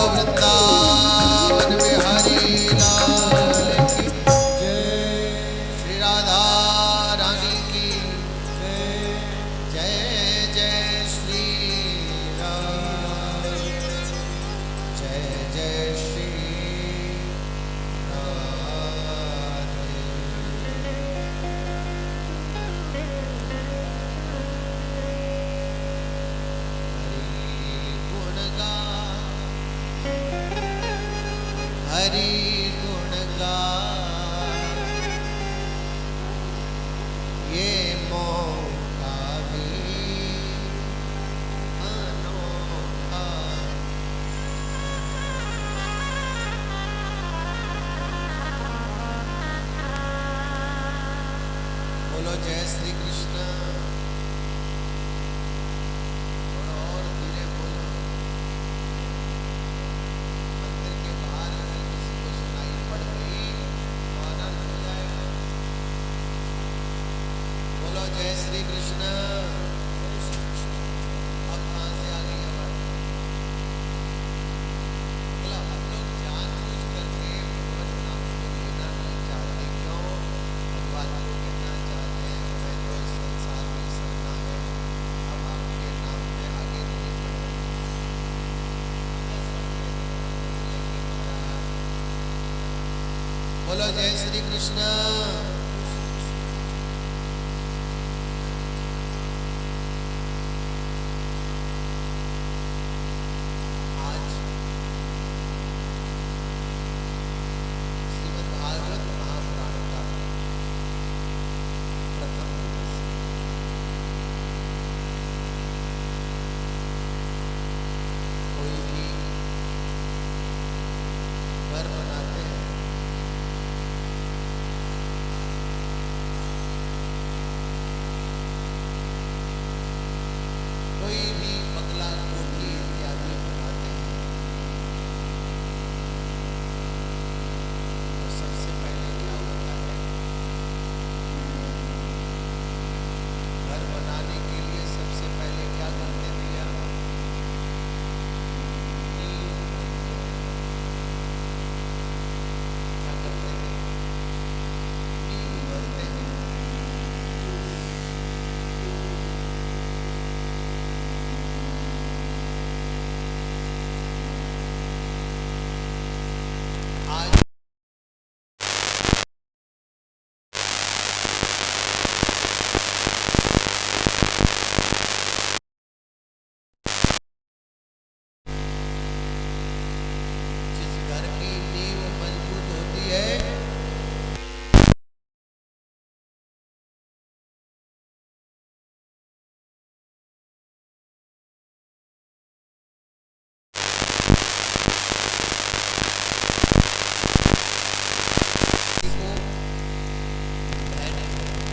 बोलो वृंदावन बिहारी लाल की जय श्री राधा रानी की जय जय जय श्री राम जय जय श्री राधे हरि गुण गा ये मौका भी अनोखा बोलो जय श्री कृष्ण थोड़ा और धीरे बोलो मंदिर के बाहर अगर किसी को सुनाई पड़ गई तो आनंद हो जाएगा बोलो जय श्री कृष्ण अब कहाँ से आ गई आवाज बोला हम लोग जानबूझ करके भगवान नाम को लेना नहीं चाहते क्यों भगवान को कहना चाहते हैं हमें तो इस संसार में सरना है हम आपके नाम पे आगे नहीं बढ़ेंगे बोलो जय श्री कृष्ण आज श्रीमद् भागवत महापुराण का प्रथम दिवस कोई भी घर बनाते हैं कोई भी बंगला कोठी इत्यादि बनाते हैं तो सबसे पहले क्या होता है घर बनाने के लिए सबसे पहले क्या करते हैं भैया क्या करते हैं नींव भरते हैं आज जिस घर की नींव मजबूत होती है किसी को भय नहीं होता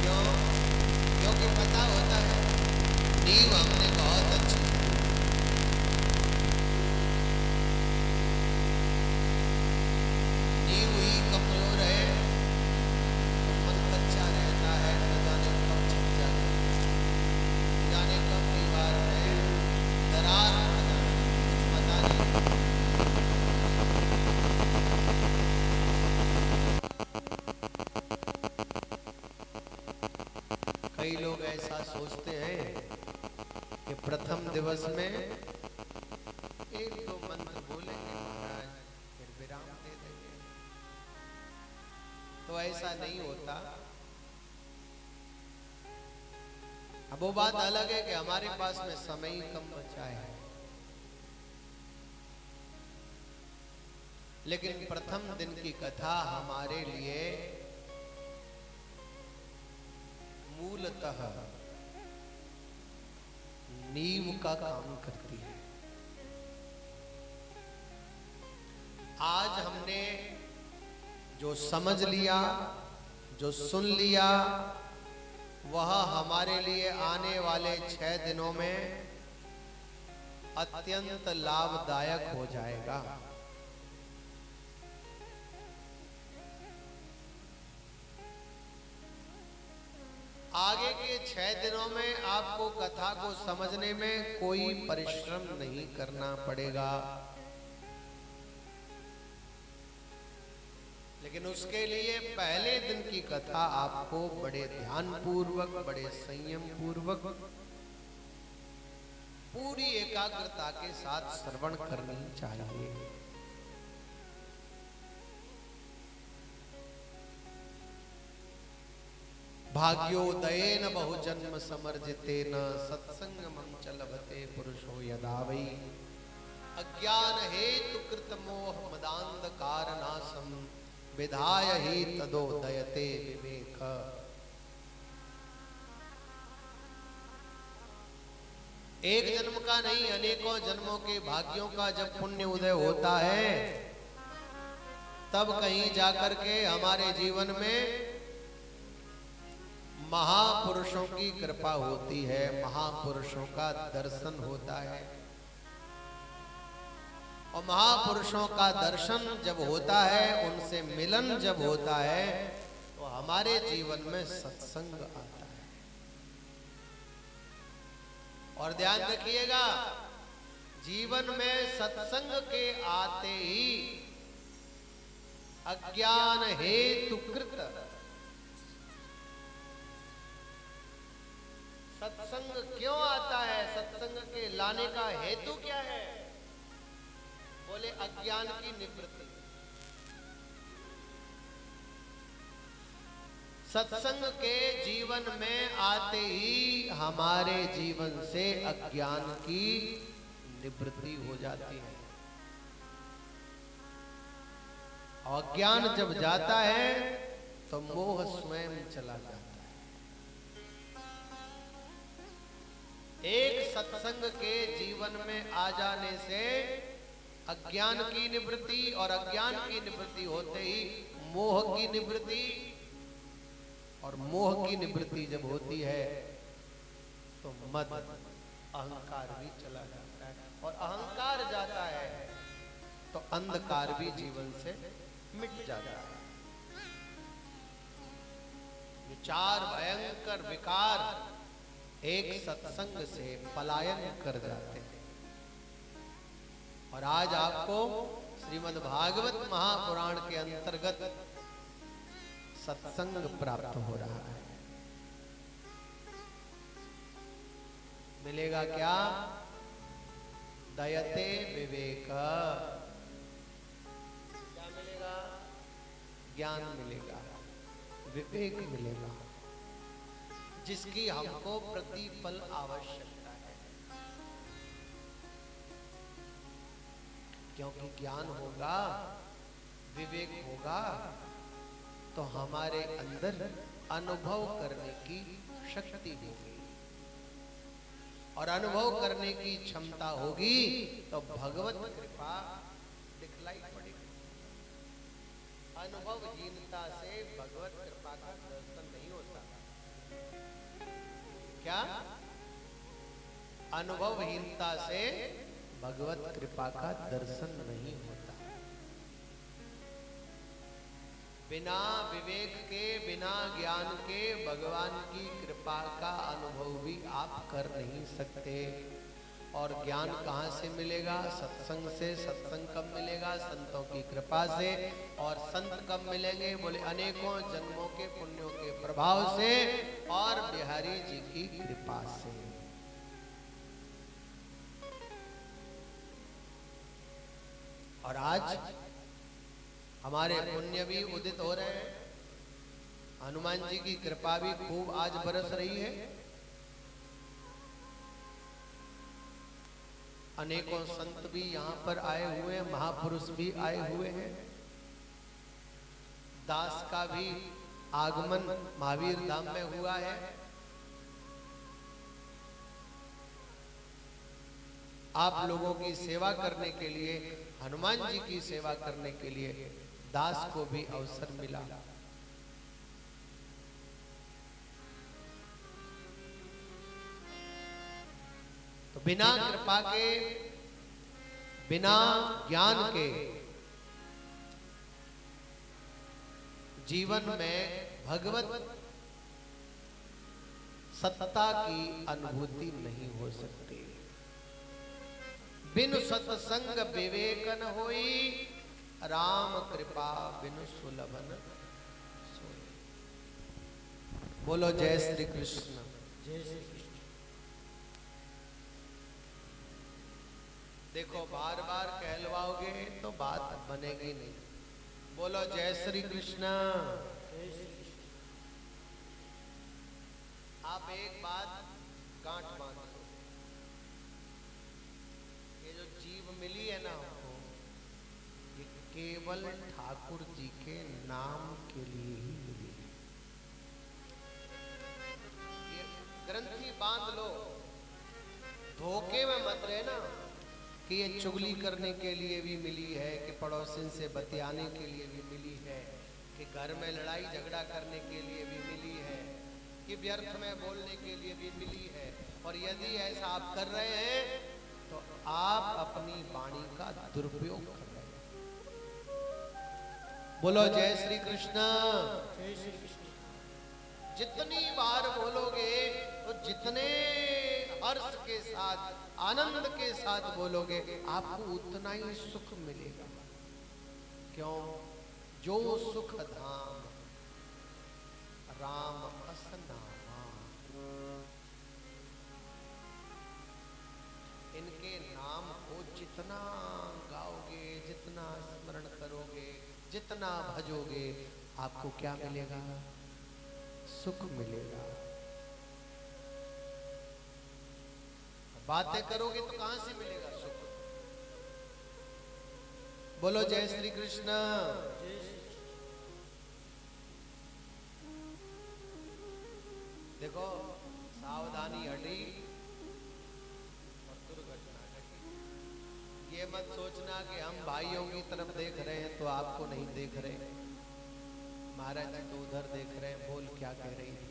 क्यों क्योंकि पता होता है नींव हमने बहुत अच्छी नींव ही कमजोर है तो मन कच्चा रहता है न जाने कब छप जाए न जाने कब दीवार में दरार पड़ जाए पता नहीं कई लोग ऐसा सोचते हैं कि प्रथम दिवस में एक दो मंत्र बोलेंगे महाराज फिर विराम दे देंगे तो ऐसा नहीं होता अब वो बात अलग है कि हमारे पास में समय ही कम बचा है लेकिन प्रथम दिन की कथा हमारे लिए मूलतः नींव का काम करती है आज हमने जो समझ लिया जो सुन लिया वह हमारे लिए आने वाले 6 दिनों में अत्यंत लाभदायक हो जाएगा। आगे के 6 दिनों में आपको कथा को समझने में कोई परिश्रम नहीं करना पड़ेगा, लेकिन उसके लिए पहले दिन की कथा आपको बड़े ध्यान पूर्वक, बड़े संयम पूर्वक, पूरी एकाग्रता के साथ श्रवण करनी चाहिए। भाग्योदयेन बहुजन्म समर्जितेन सत्संगमं च लभते पुरुषो यदा वै अज्ञान हेतु कृत मोह मदांधकार नाशम विधाय ही तदोदयते विवेक। एक जन्म का नहीं, अनेकों जन्मों के भाग्यों का जब पुण्य उदय होता है, तब कहीं जाकर के हमारे जीवन में महापुरुषों की कृपा होती है, महापुरुषों का दर्शन होता है। और महापुरुषों का दर्शन जब होता है, उनसे मिलन जब होता है, तो हमारे जीवन में सत्संग आता है। और ध्यान रखिएगा, जीवन में सत्संग के आते ही अज्ञान हेतु कृत, सत्संग क्यों आता है, सत्संग के लाने का हेतु क्या है? बोले अज्ञान की निवृत्ति। सत्संग के जीवन में आते ही हमारे जीवन से अज्ञान की निवृत्ति हो जाती है। और अज्ञान जब जाता है तो मोह स्वयं चला जाता है। एक सत्संग के जीवन में आ जाने से अज्ञान की निवृत्ति, और अज्ञान की निवृत्ति होते ही मोह की निवृत्ति, और मोह की निवृत्ति जब होती है तो मद अहंकार भी चला जाता है, और अहंकार जाता है तो अंधकार भी जीवन से मिट जाता है। ये चार भयंकर विकार एक सत्संग से पलायन कर जाते हैं। और आज आपको श्रीमद् भागवत महापुराण के अंतर्गत सत्संग प्राप्त हो रहा है। मिलेगा क्या? दयते विवेक। क्या मिलेगा? ज्ञान मिलेगा, विवेक मिलेगा, जिसकी हमको प्रतिपल आवश्यकता है। क्योंकि ज्ञान होगा, विवेक होगा, तो हमारे अंदर अनुभव करने की शक्ति होगी, और अनुभव करने की क्षमता होगी तो भगवत कृपा दिखलाई पड़ेगी। अनुभवहीनता से भगवत कृपा का दर्शन नहीं होता। क्या? अनुभवहीनता से भगवत कृपा का दर्शन नहीं होता। बिना विवेक के, बिना ज्ञान के भगवान की कृपा का अनुभव भी आप कर नहीं सकते। और ज्ञान कहाँ से मिलेगा? सत्संग से। सत्संग कब मिलेगा? संतों की कृपा से। और संत कब मिलेंगे? बोले अनेकों जन्मों के पुण्यों के प्रभाव से और बिहारी जी की कृपा से। और आज हमारे पुण्य भी उदित हो रहे हैं, हनुमान जी की कृपा भी खूब आज बरस रही है। अनेकों संत भी यहाँ पर आए हुए हैं, महापुरुष भी आए हुए हैं। दास का भी आगमन महावीर धाम में हुआ है। आप लोगों की सेवा करने के लिए, हनुमान जी की सेवा करने के लिए दास को भी अवसर मिला। तो बिना कृपा के, बिना ज्ञान के जीवन में भगवत सत्ता की अनुभूति नहीं हो सकती। बिनु सत्संग विवेकन होई, राम कृपा बिनु सुलभन सोई। बोलो जय श्री कृष्ण। जय श्री कृष्ण। देखो बार बार कहलवाओगे तो बात बनेगी नहीं। बोलो जय श्री कृष्ण। जय श्री कृष्ण। आप एक बात गांठ बांध लो, ये जो जीव मिली है ना हमको, ये केवल ठाकुर जी के नाम के लिए ही मिली है। ये ग्रंथि बांध लो, धोखे में मत रहना कि ये चुगली करने के लिए भी मिली है, कि पड़ोसिन से बतियाने के लिए भी मिली है, कि घर में लड़ाई झगड़ा करने के लिए भी मिली है, कि व्यर्थ में बोलने के लिए भी मिली है। और यदि ऐसा आप कर रहे हैं तो आप अपनी वाणी का दुरुपयोग कर रहे हैं। बोलो जय श्री कृष्ण। जय श्री कृष्ण। जितनी बार बोलोगे तो जितने हर्ष के साथ, आनंद के साथ बोलोगे, आपको उतना ही सुख मिलेगा। क्यों? जो सुख धाम राम असनामा, इनके नाम को जितना गाओगे, जितना स्मरण करोगे, जितना भजोगे, आपको क्या मिलेगा? सुख मिलेगा। बातें करोगे तो कहां से मिलेगा सुख? बोलो जय श्री कृष्ण। जय श्री कृष्ण। देखो सावधानी हटी और दुर्घटना घटी। ये मत सोचना कि हम भाइयों की तरफ देख रहे हैं तो आपको नहीं देख रहे। महाराज जी तो उधर देख रहे हैं, बोल क्या कह रही थी।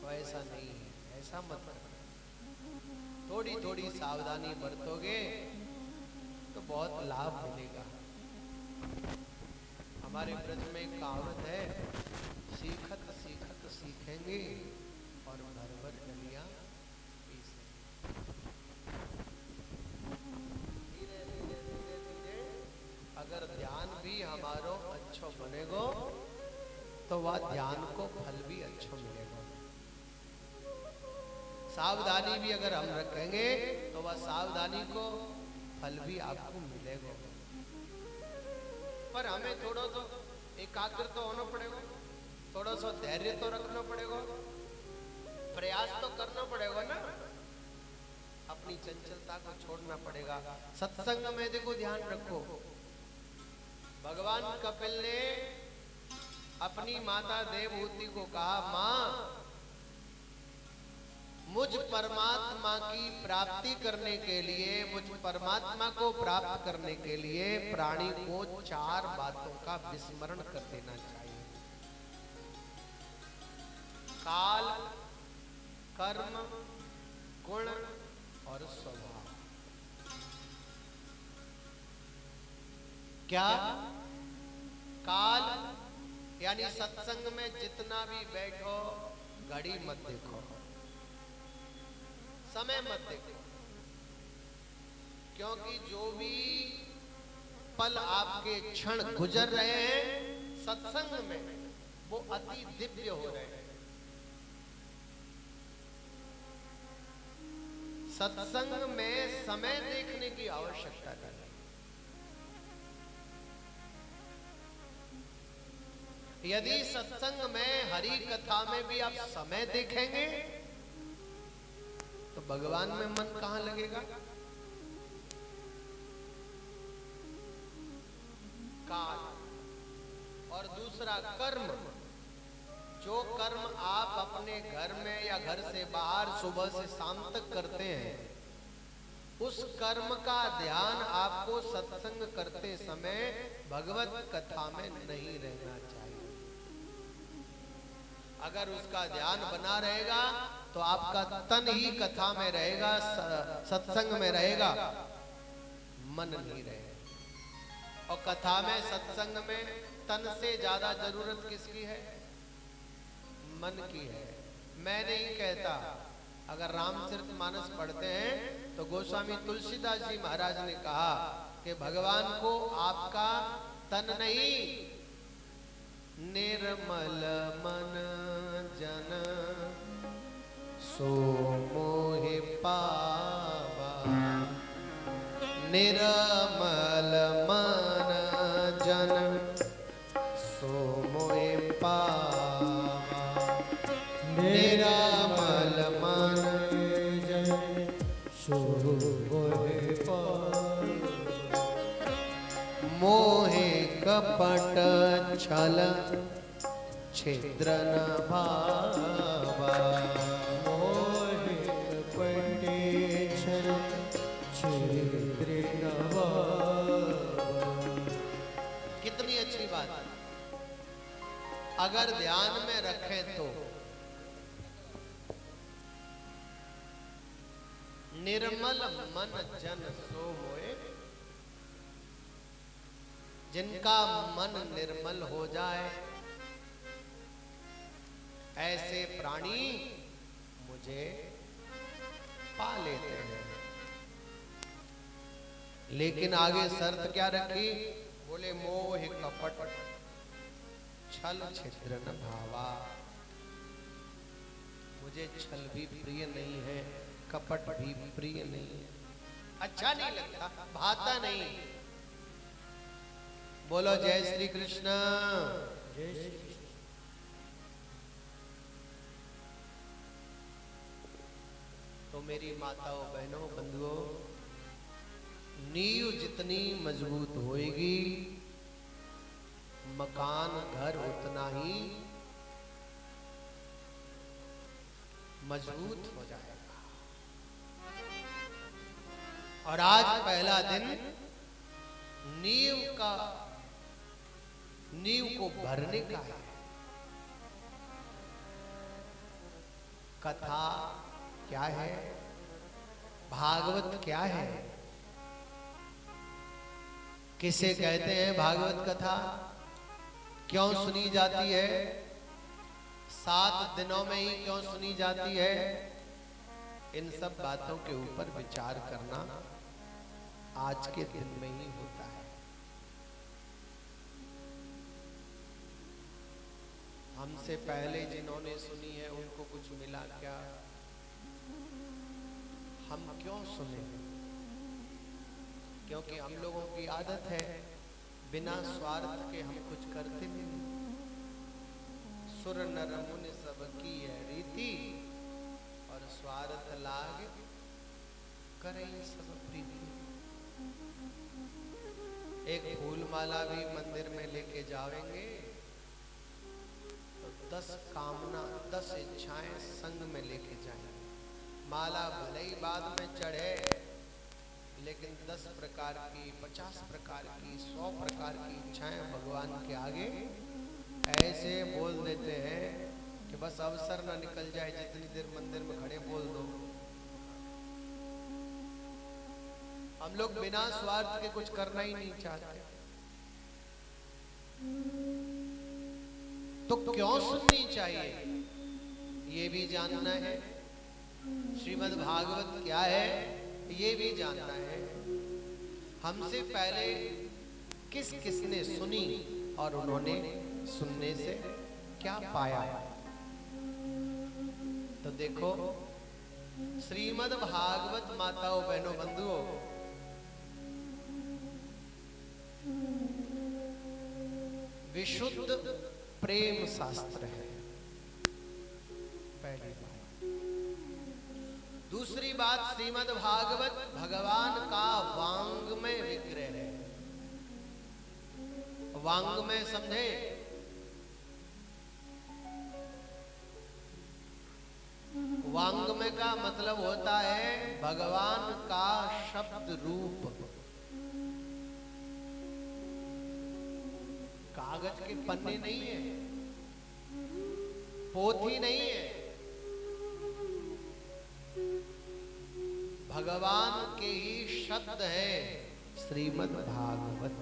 तो ऐसा नहीं है, ऐसा मत करना। थोड़ी थोड़ी सावधानी बरतोगे तो बहुत लाभ मिलेगा। हमारे ब्रज में एक कहावत है, सीखत सीखत सीखेंगे और भर भर डलियां पीसेंगे। धीरे धीरे धीरे धीरे अगर ध्यान भी हमारो अच्छो बनेगो तो वह ध्यान को फल भी अच्छो मिलेगा। सावधानी भी अगर हम रखेंगे तो वह सावधानी को फल भी आपको मिलेगा। पर हमें थोड़ा तो एकाग्र तो होना पड़ेगा, थोड़ा सा धैर्य तो रखना पड़ेगा, प्रयास तो करना पड़ेगा ना। अपनी चंचलता को छोड़ना पड़ेगा। सत्संग में देखो ध्यान रखो, भगवान कपिल ने अपनी माता देवहूति को कहा, मां मुझ परमात्मा की प्राप्ति करने के लिए, मुझ परमात्मा को प्राप्त करने के लिए प्राणी को 4 बातों का विस्मरण कर देना चाहिए। काल, कर्म, गुण और स्वभाव। क्या? काल यानी सत्संग में जितना भी बैठो घड़ी मत देखो, समय मत देखो, क्योंकि जो भी पल आपके क्षण गुजर रहे हैं सत्संग में वो अति दिव्य हो रहे हैं। सत्संग में समय देखने की आवश्यकता नहीं। यदि सत्संग में हरि कथा में भी आप समय देखेंगे तो भगवान में मन कहां लगेगा? काल और दूसरा कर्म। जो कर्म आप अपने घर में या घर से बाहर सुबह से शाम तक करते हैं, उस कर्म का ध्यान आपको सत्संग करते समय भगवत कथा में नहीं रहना चाहिए। अगर उसका ध्यान बना रहेगा तो आपका तन ही कथा में रहेगा, सत्संग में रहेगा, मन नहीं रहेगा। और कथा में, सत्संग में तन से ज्यादा जरूरत किसकी है? मन की है, मैं नहीं कहता। अगर रामचरितमानस पढ़ते हैं तो गोस्वामी तुलसीदास जी महाराज ने कहा कि भगवान को आपका तन नहीं, निर्मल मन जन सो मोहि पावा, निर्मल मन जन सो मोहि पावा, निर्मल मन जन सो मोहि पावा, मोहे कपट छल छिद्र न भावा, मोहि कपट छल छिद्र न भावा। कितनी अच्छी बात। अगर ध्यान में रखें तो निर्मल मन जन सो मोए, जिनका मन निर्मल हो जाए ऐसे प्राणी मुझे पा लेते हैं। लेकिन आगे शर्त क्या रखी? बोले मोह कपट छल छिद्र न भावा, मुझे छल भी प्रिय नहीं है, कपट भी प्रिय नहीं है, अच्छा नहीं लगता, भाता नहीं। बोलो जय श्री कृष्ण। जय श्री कृष्ण। तो मेरी माताओं बहनों बंधुओं, नींव जितनी मजबूत होएगी मकान घर उतना ही मजबूत हो जाएगा। और आज पहला दिन नींव को भरने का है। कथा क्या है, भागवत क्या है, किसे कहते हैं भागवत कथा, क्यों सुनी जाती है, 7 दिनों में ही क्यों सुनी जाती है, इन सब बातों के ऊपर विचार करना आज के दिन में ही होता है। हमसे पहले जिन्होंने सुनी है उनको कुछ मिला क्या? हम क्यों सुने? क्योंकि हम लोगों की आदत है बिना स्वार्थ के हम कुछ करते नहीं। सुर नर मुनि सब की है रीति, और स्वार्थ लाग करे सब प्रीति। एक फूल माला भी मंदिर में लेके जाएंगे तो 10 कामना 10 इच्छाएं संग में लेके जाएंगे। माला भले ही बाद में चढ़े, लेकिन 10 प्रकार की, 50 प्रकार की, 100 प्रकार की इच्छाएं भगवान के आगे ऐसे बोल देते हैं कि बस अवसर ना निकल जाए, जितनी देर मंदिर में खड़े बोल दो। हम लोग बिना स्वार्थ के कुछ करना ही नहीं चाहते। तो क्यों सुननी चाहिए ये भी जानना है। श्रीमद् भागवत क्या है ये भी जानना है। हमसे पहले किस किसने सुनी और उन्होंने सुनने से क्या पाया। तो देखो, श्रीमद् भागवत माताओं बहनों बंधुओं, विशुद्ध प्रेम शास्त्र है, पहली बात। दूसरी बात, श्रीमद् भागवत भगवान का वांग्मय विग्रह है। वांग्मय समझे? वांग्मय का मतलब होता है भगवान का शब्द रूप। कागज के पन्ने नहीं है, पोथी नहीं है, भगवान के ही शब्द है श्रीमद् भागवत।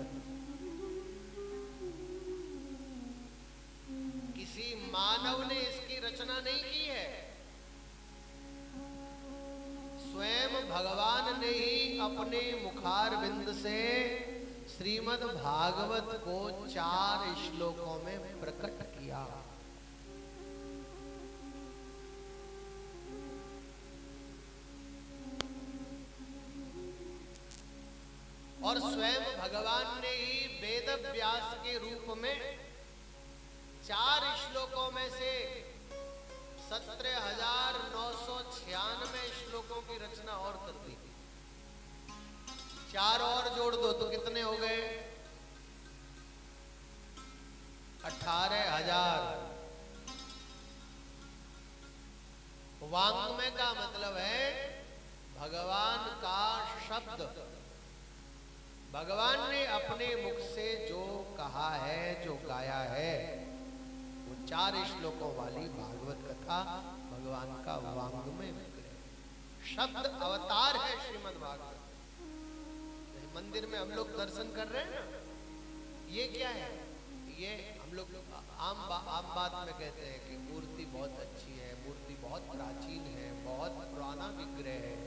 किसी मानव ने इसकी रचना नहीं की है, स्वयं भगवान ने ही अपने मुखार बिंद से श्रीमद् भागवत को 4 श्लोकों में प्रकट किया। और स्वयं भगवान ने ही वेद व्यास के रूप में 4 श्लोकों में से 17,996 श्लोकों की रचना और कर दी। 4 और जोड़ दो तो कितने हो गए? 18,000। वाङ्मय का मतलब है भगवान का शब्द। भगवान ने अपने मुख से जो कहा है, जो गाया है, वो 4 श्लोकों वाली भागवत कथा भगवान का वाङ्मय विग्रह, शब्द अवतार है श्रीमद् भागवत। मंदिर में हम लोग दर्शन कर रहे हैं ना, ये क्या है? ये हम लोग आम बात में कहते हैं कि मूर्ति बहुत अच्छी है, मूर्ति बहुत प्राचीन है, बहुत पुराना विग्रह है।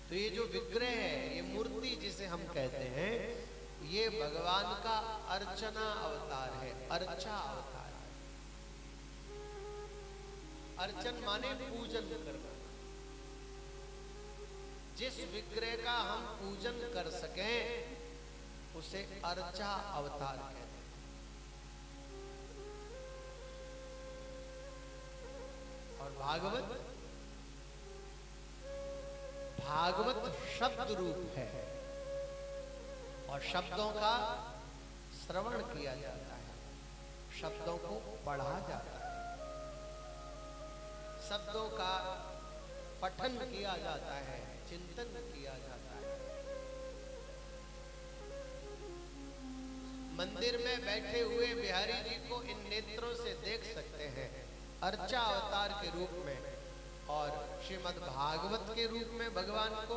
तो ये जो विग्रह है, ये मूर्ति जिसे हम कहते हैं, ये भगवान का अर्चना अवतार है, अर्चा अवतार है। अर्चन माने पूजन करना। जिस विग्रह का हम पूजन कर सकें उसे अर्चा अवतार कहते हैं। और भागवत शब्द रूप है और शब्दों का श्रवण किया जाता है, शब्दों को पढ़ा जाता है, शब्दों का पठन किया जाता है, चिंतन किया जाता है। मंदिर में बैठे हुए बिहारी जी को इन नेत्रों से देख सकते हैं, अर्चा अवतार के रूप में, और श्रीमद् भागवत के रूप में भगवान को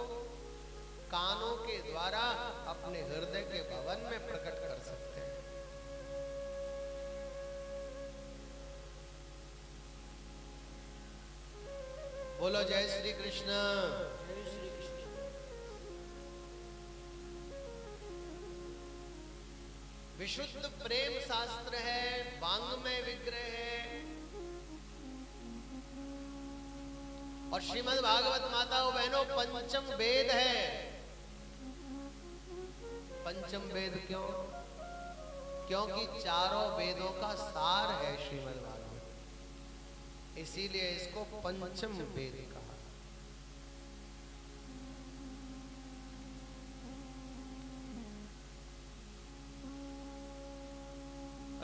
कानों के द्वारा अपने हृदय के भवन में प्रकट कर सकते हैं। बोलो जय श्री कृष्ण। विशुद्ध प्रेम शास्त्र है, वाङ्मय विग्रह है। और श्रीमद् भागवत माताओं बहनों पंचम वेद है। पंचम वेद क्यों? क्योंकि चारों वेदों का सार है श्रीमद् भागवत, इसीलिए इसको पंचम वेद कहा।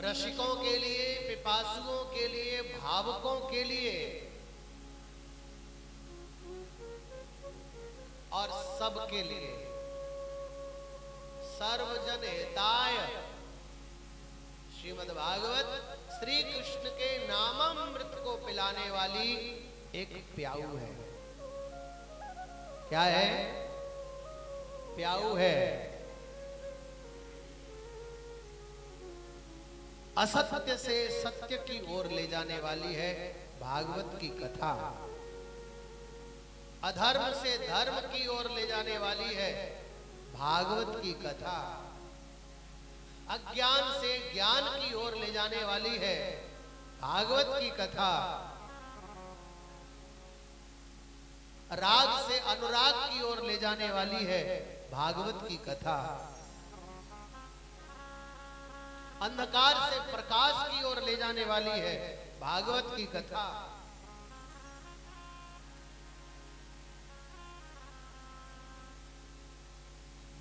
रसिकों के लिए, पिपासुओं के लिए, भावुकों के लिए और सबके लिए, सर्वजन हिताय श्रीमद् भागवत श्री कृष्ण के नामामृत को पिलाने वाली एक प्याऊ है। क्या है? प्याऊ है। असत्य से सत्य की ओर ले जाने वाली है भागवत की कथा। अधर्म से धर्म की ओर ले जाने वाली है भागवत की कथा। अज्ञान से ज्ञान की ओर ले जाने वाली है भागवत की कथा। राग से अनुराग की ओर ले जाने वाली है भागवत की कथा। अंधकार से प्रकाश की ओर ले जाने वाली है भागवत की कथा।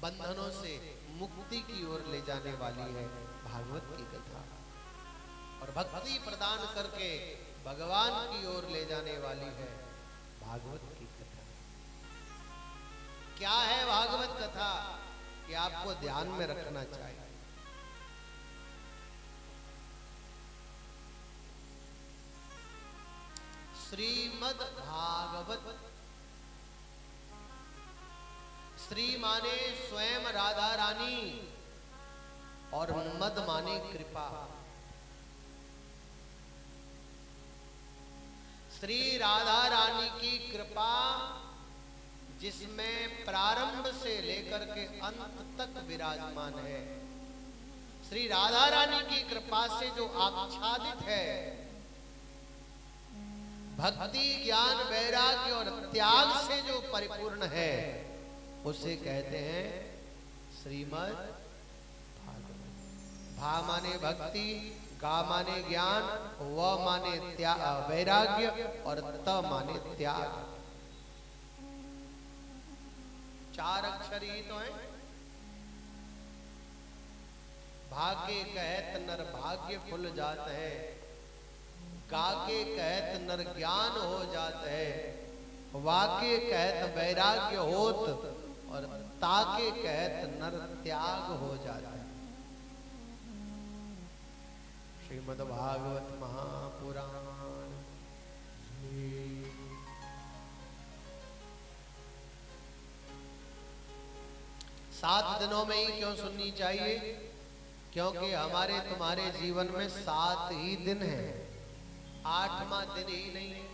बंधनों से मुक्ति की ओर ले जाने वाली है भागवत की कथा। और भक्ति प्रदान करके भगवान की ओर ले जाने वाली है भागवत की कथा। क्या है भागवत कथा? कि आपको ध्यान में रखना चाहिए। श्रीमद् भागवत, श्री माने स्वयं राधा रानी और मद माने कृपा। श्री राधा रानी की कृपा जिसमें प्रारंभ से लेकर के अंत तक विराजमान है, श्री राधा रानी की कृपा से जो आच्छादित है, भक्ति ज्ञान वैराग्य और त्याग से जो परिपूर्ण है, उसे कहते हैं श्रीमद् भागवत। भा माने भक्ति, गा माने ज्ञान, व माने वैराग्य और त माने त्याग। चार अक्षर ही तो हैं। भाग्य कहत नर भाग्य फुल जात है, गाके कहत नर ज्ञान हो जात है, वाके कहत वैराग्य होत और ताके कहत नर त्याग हो जाता है। श्रीमद् भागवत महापुराण। 7 दिनों में ही क्यों सुननी चाहिए? क्योंकि हमारे तुम्हारे जीवन में 7 ही दिन हैं, 8वां दिन ही नहीं है।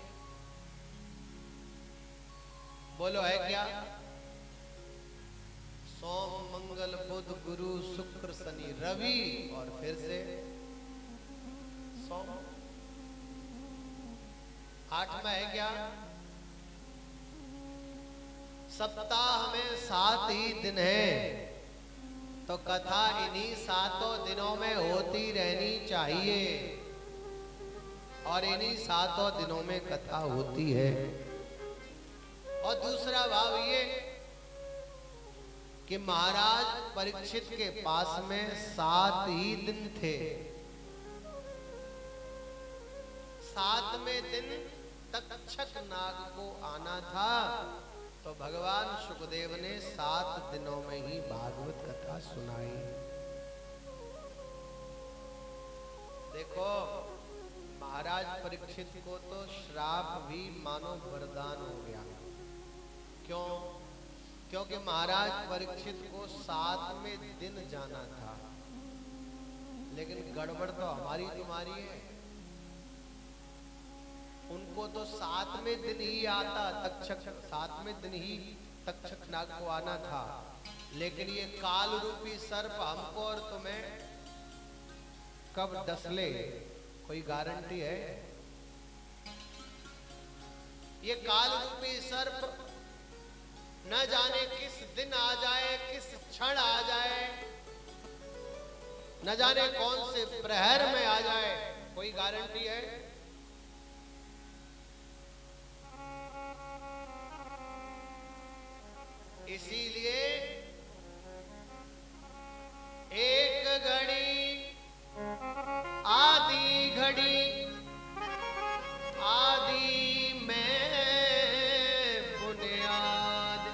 बोलो है क्या? सोम मंगल बुध गुरु शुक्र शनि रवि और फिर से सोम। 8वां है क्या? सप्ताह में 7 ही दिन है, तो कथा इन्हीं 7 दिनों में होती रहनी चाहिए और इन्हीं 7 दिनों में कथा होती है। और दूसरा भाव ये कि महाराज परीक्षित के पास में 7 ही दिन थे। 7वें दिन तक्षक नाग को आना था, तो भगवान शुकदेव ने 7 दिनों में ही भागवत कथा सुनाई। देखो महाराज परीक्षित को तो श्राप भी मानो वरदान हो गया। क्यों? क्योंकि महाराज परीक्षित को 7वें दिन जाना था, लेकिन गड़बड़ तो हमारी तुम्हारी है। उनको तो 7वें दिन ही आता तक्षक, 7वें दिन ही तक्षक नाग को आना था, लेकिन ये काल रूपी सर्प हमको और तुम्हें कब डस ले, कोई गारंटी है? ये काल रूपी सर्प न जाने किस दिन आ जाए, किस क्षण आ जाए, न जाने कौन से प्रहर में आ जाए, कोई गारंटी है? इसीलिए एक घड़ी आधी घड़ी आदि में बुनियाद।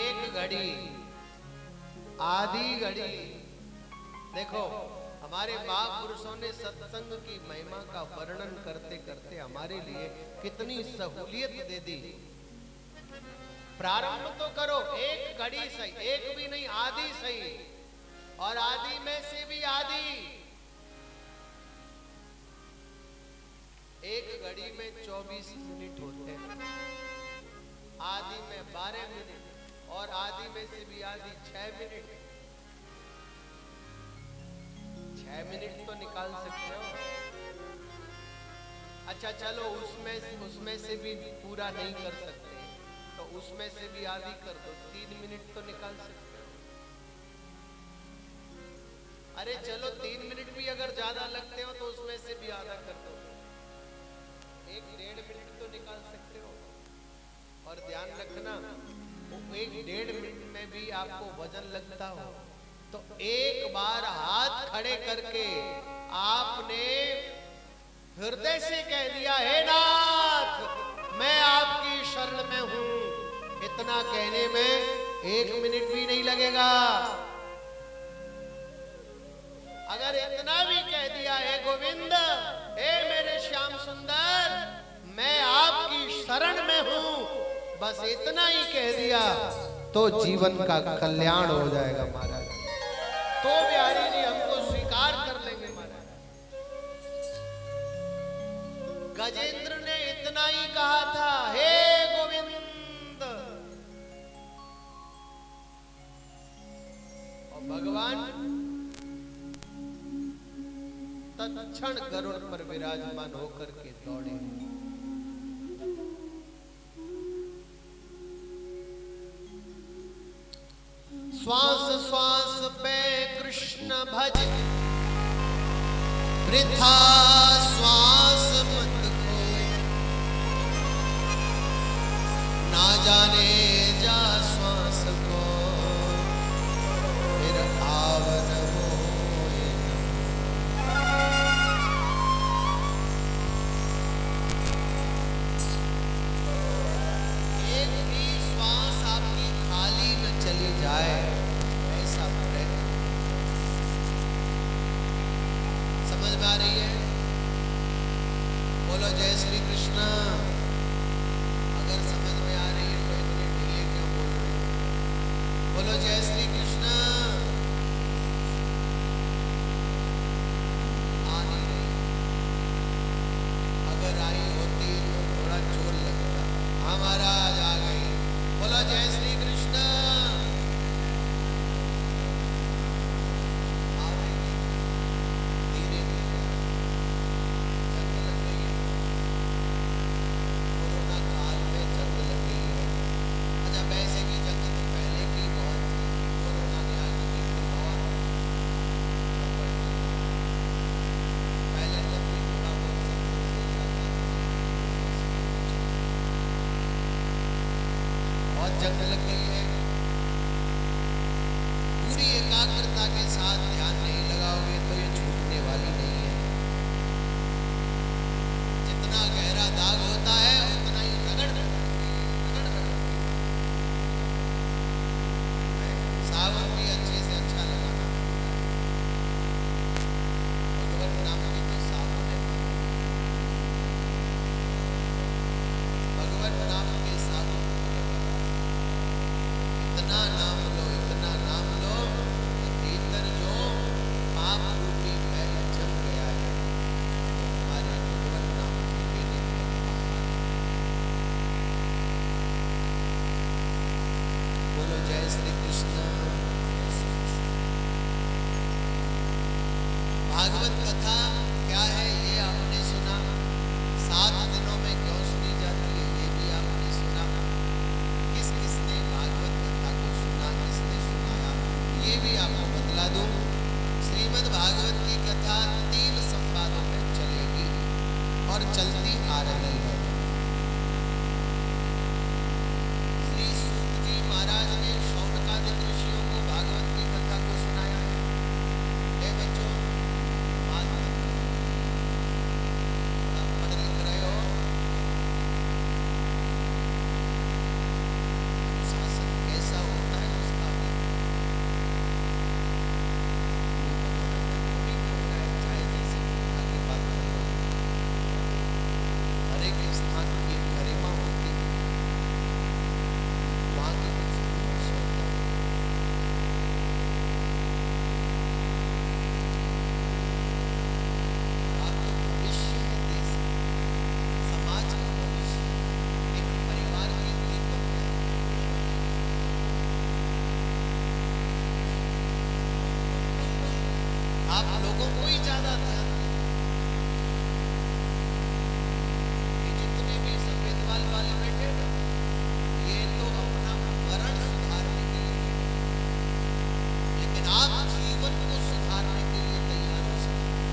एक घड़ी आधी घड़ी। देखो हमारे महापुरुषों ने सत्संग की महिमा का वर्णन करते करते हमारे लिए कितनी सहूलियत दे दी। प्रारंभ तो करो, एक घड़ी सही, एक भी नहीं आधी सही, और आधी में से भी आधी। एक घड़ी में 24 मिनट होते हैं, आधी में 12 मिनट और आधी में से भी आधी 6 मिनट। 6 मिनट तो निकाल सकते हो। अच्छा चलो उसमें से भी पूरा नहीं कर सकते, तो उसमें से भी आधी कर दो, 3 मिनट तो निकाल सकते हो। अरे चलो 3 मिनट भी अगर ज्यादा लगते हो तो उसमें से भी आधा कर दो, 1-1.5 मिनट तो निकाल सकते हो। और ध्यान रखना, 1-1.5 मिनट में भी आपको वजन लगता हो तो एक बार हाथ खड़े करके आपने हृदय से कह दिया, हे नाथ मैं आपकी शरण में हूं। इतना कहने में 1 मिनट भी नहीं लगेगा। अगर इतना भी कह दिया, हे गोविंद, हे मेरे श्याम सुंदर, मैं आपकी शरण में हूं, बस इतना ही कह दिया तो जीवन का कल्याण हो जाएगा महाराज। तो बिहारी जी हमको स्वीकार कर लेंगे महाराज। गजेंद्र ने इतना ही कहा था, हे गोविंद। और भगवान तत्क्षण गरुड़ पर विराजमान होकर के दौड़े। श्वास श्वास पे कृष्ण भज, वृथा श्वास मत खोए, ना जाने जा श्वास को फिर आवन होए। एक भी श्वास आपकी खाली न चली जाए, ऐसा प्रयत्न। समझ में आ रही है? बोलो जय श्री कृष्ण। अगर समझ में आ रही है तो इतने ढीले क्यों बोल रहे हो? बोलो जय श्री कृष्ण। आ नहीं रही। अगर आई होती तो थोड़ा जोर लगता। हाँ महाराज आ गई। बोलो जय श्री कृष्ण। आ रही है। धीरे धीरे जंग लग रही है। कोरोना काल में जंग लग रही है। अच्छा वैसे भी जंग तो पहले की बहुत थी, कोरोना ने आगे की फिर और बढ़ गई। पहले तक भी थोड़ा बहुत सत्संग हो जाता था। बहुत जंग लग गई है। पूरी एकाग्रता के साथ ध्यान नहीं लगाओगे तो ये छूटने वाली नहीं है। जितना गहरा दाग होता है उतना ही रगड़ सावन भी अच्छे से अच्छा लगाना। भगवान नाम की तो सावन है। भगवान नाम के सावन इतना नाम लो, इतना नाम लो कि भीतर जो पाप रूपी मैल जम गया है वो हमारे भगवान नाम की वेदी पर बाहर। बोलो जय श्री कृष्ण। भागवत कथा क्या है ये आपने सुना। 7 दिनों में क्यों सुनी जाती है ये भी आपने सुना। किस किसने भागवत कथा को सुना, किसने सुनाया ये भी आपको बतला दूं। श्रीमद् भागवत की कथा 3 संवादों में चलेगी और चलती आ रही है। श्री सूत जी महाराज ने शौनकादिक ऋषियों को भागवत की कथा को सुनाया है। हे बच्चों बात मत करो। आप पढ़ लिख रहे हो। शासन कैसा होता है उसका भी नहीं बोल रहा है। चाहे जैसे आगे बात कर लो। हर एक स्थान की एक गरिमा होती है। वहाँ के कुछ रूल्स होते हैं। और आप तो भविष्य है देश का, समाज का भविष्य, एक परिवार के दीपक है। आप लोगों को ही ज्यादा ध्यान दो कि जितने भी सफेद बाल वाले बैठे ना, ये तो अपना वर्ण सुधारने के लिए बैठे। लेकिन आप जीवन को सुधारने के लिए तैयार हो सकते हो।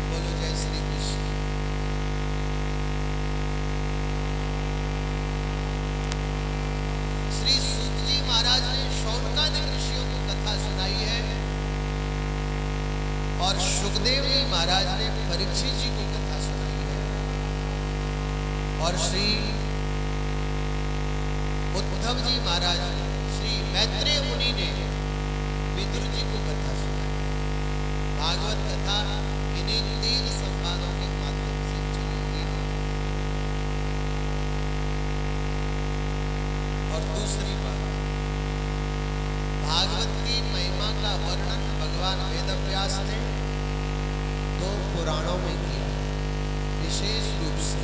बोलो जय श्री कृष्ण। श्री सूत जी महाराज ने शौनकादिक ऋषियों को कथा सुनाई है और सुखदेव जी महाराज ने परीक्षित जी को कथा सुनाई है और श्री उद्धव जी महाराज ने, श्री मैत्रेय मुनि ने विदुर जी को कथा सुनाई। भागवत कथा इन्हीं 3 संवादों के माध्यम से चलेगी। और दूसरी बात, भागवत की उनकी महिमा का वर्णन भगवान वेदव्यास ने 2 पुराणों में किया विशेष रूप से,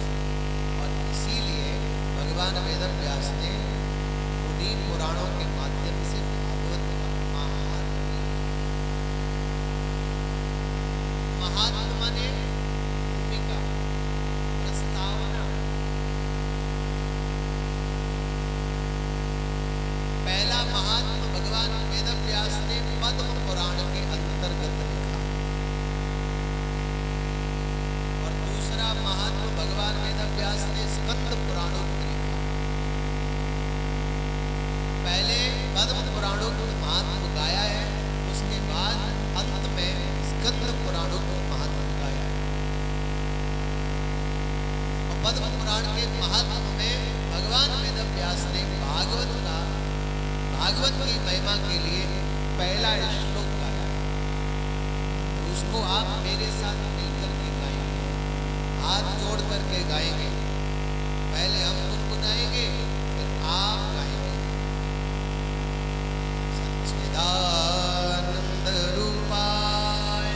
और इसीलिए भगवान वेदव्यास ने उन्हीं पुराणों के माध्यम से भागवत का महात्मा ने भूमिका प्रस्तावना। पहला महात्मा भगवान वेदव्यास ने पद्म पुराण के अंतर्गत लिखा, और दूसरा महात्मा भगवान वेदव्यास ने स्कंद पुराणोक्त लिखा। पहले पद्म पुराणोक्त महात्मा गाया है, उसके बाद अंत में स्कंद पुराणोक्त महात्मा गाया है। और पद्म पुराण के महात्मा में भगवान वेदव्यास ने भागवत की महिमा के लिए पहला श्लोक गाया है। उसको आप मेरे साथ मिलकर के गाएंगे, हाथ जोड़ करके गाएंगे। पहले हम गुनगुनाएंगे, फिर आप गाएंगे। सच्चिदानंद रूपाय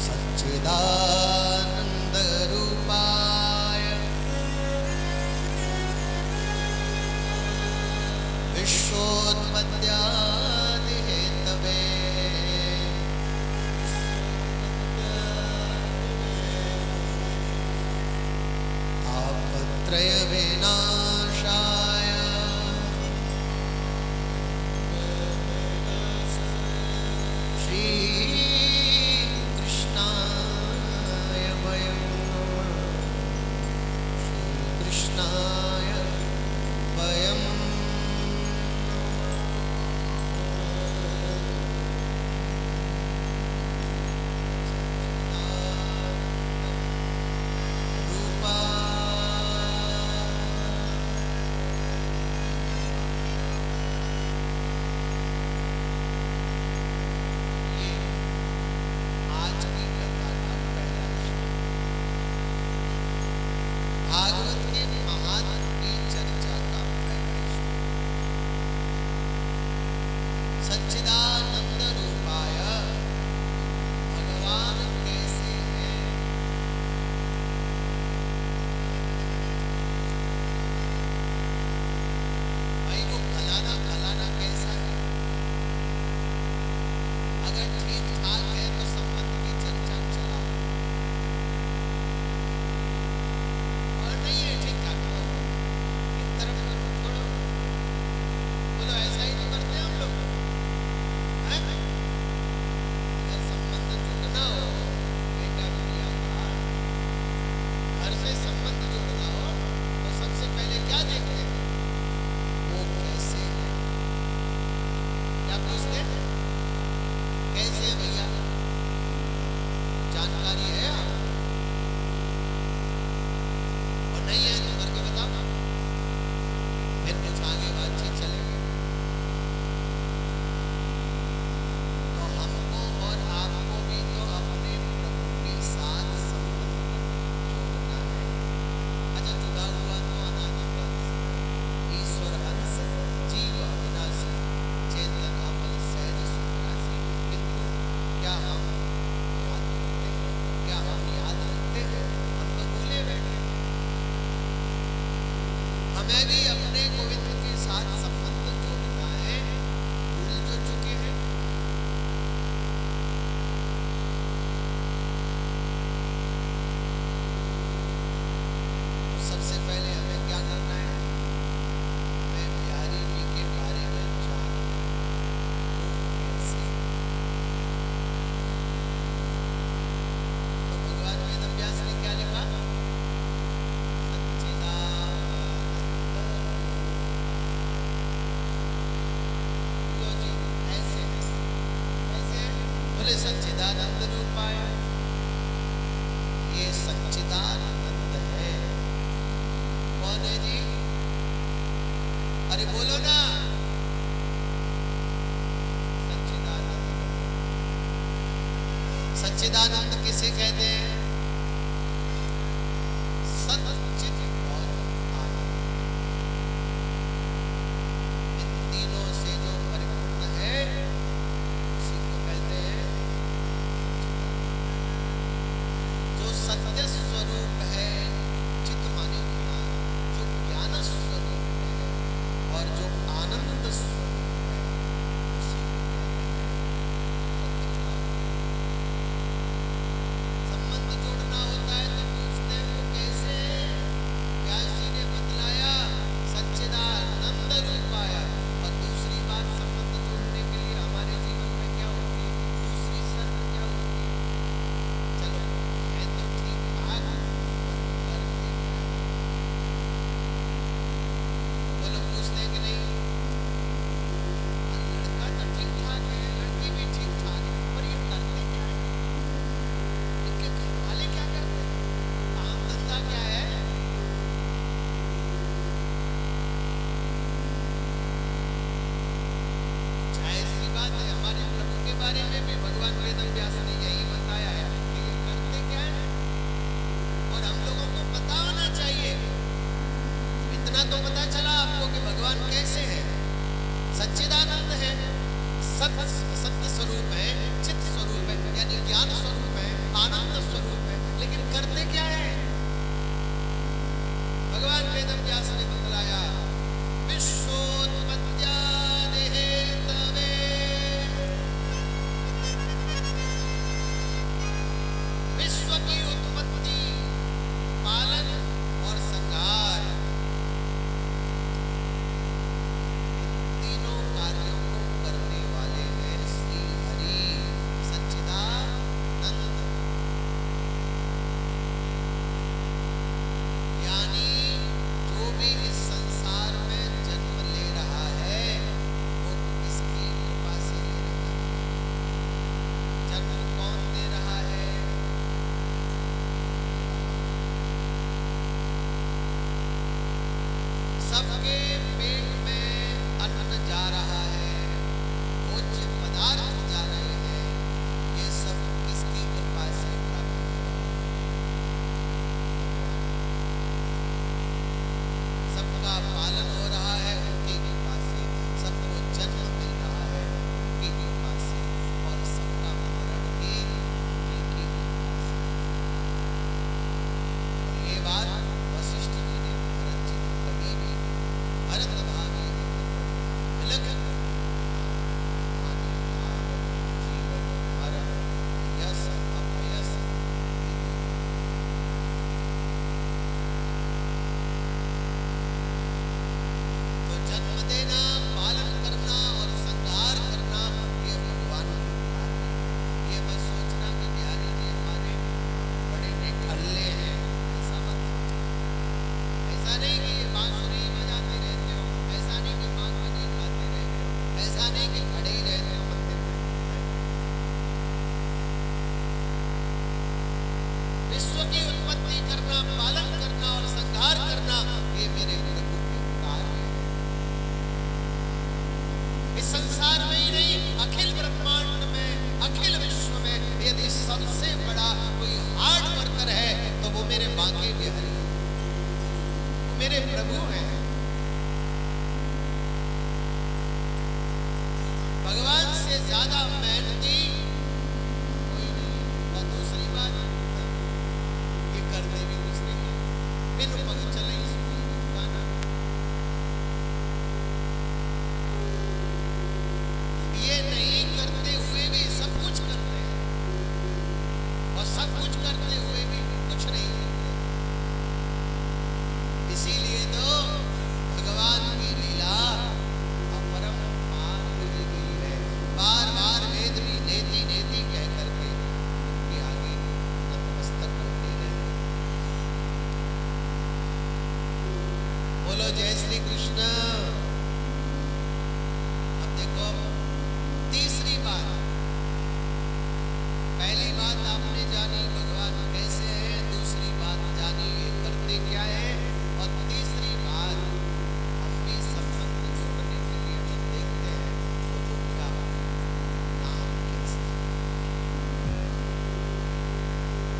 सच्चिदानंद रूपाय विश्वोत्पत्त्यादि हेतवे तापत्रय विनाशाय श्री कृष्णाय वयं श्री कृष्णाय वयं भागवत के महात्म की चर्चा का पहला श्लोक। सच्चिदानंद रूपाय, भगवान कैसे हैं? भाई को फलाना कैसा है? अगर ठीक ठाक है तो संबंध की चर्चा चलाओ, और नहीं है ठीक ठाक तो एक तरफ छोड़ो। बोलो ऐसा ही तो करते हैं हम लोग, हैं? अगर संबंध जोड़ना हो, बेटा बिटिया का घर से संबंध जोड़ना हो, तो सबसे पहले क्या देखते हैं? वो कैसे है? क्या पूछते हैं? कैसे है भैया? जानकारी है आपको? और नहीं है तो करके बताओ, फिर कुछ आगे बातचीत चलेगी। तो हमको और आपको भी तो अपने प्रभु के साथ संबंध जोड़ना है। अच्छा, जुड़ा हुआ तो अनादि काल से ईश्वर अंश जीव अविनाशी चेतन अमल सहज सुख राशि। किंतु क्या हम याद रखते हैं? क्या हम याद रखते हैं? हम तो भूले बैठे। हमें भी अपने गोविंद के साथ संबंध जोड़ना है, भूल जो चुके हैं। तो सबसे पहले हमें क्या करना है? हमें बिहारी जी के बारे में जानना है। वो कैसे? तो भगवान वेदव्यास ने क्या लिखा? सच्चिदानंद। लो जी, ऐसे ऐसे बोले सच्चिदानंद रूपाय। ये सच्चिदानंद है। कौन है जी? अरे बोलो ना। सच्चिदानंद। सच्चिदानंद किसे कहते हैं? सच्चित और आनंद। सत्य स्वरूप है, चित्त माने ज्ञान, जो ज्ञान स्वरूप है और जो आनंद स्वरूप है, उसी को कहते हैं सच्चिदानंद। संबंध जोड़ना होता है तो पूछते हैं वो कैसे? व्यास जी ने बतलाया सच्चिदानंद रूप आया। और दूसरी बात, संबंध जोड़ने के लिए हमारे जीवन में क्या होती है? दूसरी शर्त क्या होती है? चलो है तो ठीक ठाक, पर करते क्या है? वो लोग पूछते हैं कि नहीं लड़का तो ठीक ठाक है, लड़की भी ठीक ठाक है, पर ये करते क्या है? इनके घर वाले क्या करते हैं? काम धंधा क्या है? जाहिर सी बात है, हमारे प्रभु के बारे में भी भगवान वेदव्यास ने यही बताया है कि ये करते क्या है, और हम लोगों को पता होना चाहिए। इतना तो पता चला आपको कि भगवान कैसे है? सच्चिदानंद है, सत्य स्वरूप है, चित्त स्वरूप है, यानी ज्ञान स्वरूप है, आनंद स्वरूप है, लेकिन करते क्या है? भगवान वेदव्यास ने बतलाया विश्वोत्पत्त्यादिहेतवे, विश्व की उत्पत्ति, पालन और संहार, इन तीनों कार्यों को करने वाले हैं श्री हरि सच्चिदानंद। यानी जो भी इस संसार में जन्म ले रहा है वो किसकी कृपा से ले रहा है? जन्म कौन दे रहा है? सबके पेट में अन्न जा रहा है, भोज्य पदार्थ जा रहे हैं, ये सब किसकी कृपा से प्राप्त हो रहा है? सबका पालन हो रहा है उनकी कृपा से, सबको जन्म मिल रहा है उनकी कृपा से, और सबका मरण भी उन्हीं की कृपा से। और ये बात वशिष्ठ जी ने भरत जी को कभी भी भरत भागे तिलक जीवन मरण यश अपयश। तो जन्म देना, पालन करना और संहार करना ये भगवान के कार्य है। ये मत सोचना कि बिहारी जी हमारे बड़े निठल्ले हैं, ऐसा मत सोचना। ऐसा नहीं कि ये बांसुरी बजाते रहते हो, ऐसा नहीं कि मांग भजी खाते रहते हो, ऐसा नहीं कि खड़े ही रहते हो मंदिर में। विश्व की उत्पत्ति करना, पालन करना और संहार करना ये मेरे प्रभु के कार्य है। इस संसार में ही नहीं, अखिल ब्रह्मांड में, अखिल विश्व में यदि सबसे बड़ा कोई हार्ड वर्कर है तो वो मेरे बांके बिहारी, वो मेरे प्रभु हैं। भगवान से ज्यादा मेहनती कोई नहीं। और दूसरी बात, ये करते भी कुछ नहीं है, बिन पग चले इसको गाना। ये नहीं करते हुए भी सब कुछ करते हैं, और सब कुछ करते हुए भी कुछ नहीं करते। इसीलिए तो भगवान की लीला अपरंपार कही गई है। बार बार वेद भी नेति नेति कह करके उनके आगे नतमस्तक होते रहते। बोलो जय श्री कृष्ण। अब देखो तीसरी बात, पहली बात आपने जानी भगवान कैसे है, दूसरी बात जानी ये करते क्या है, और तीसरी बात हम भी संबंध जोड़ने के लिए हम देखते हैं तो उनका नाम कैसे है।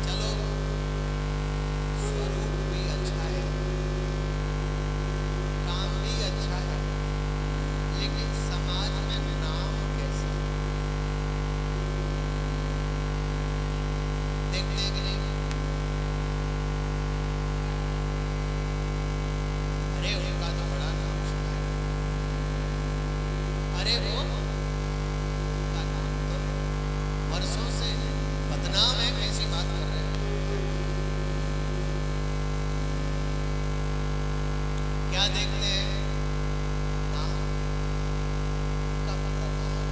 चलो स्वरूप भी अच्छा है, काम भी अच्छा है, लेकिन समाज में नाम कैसा है? देखते हैं कि नहीं? क्या देखते हैं? नाम का प्रभाव।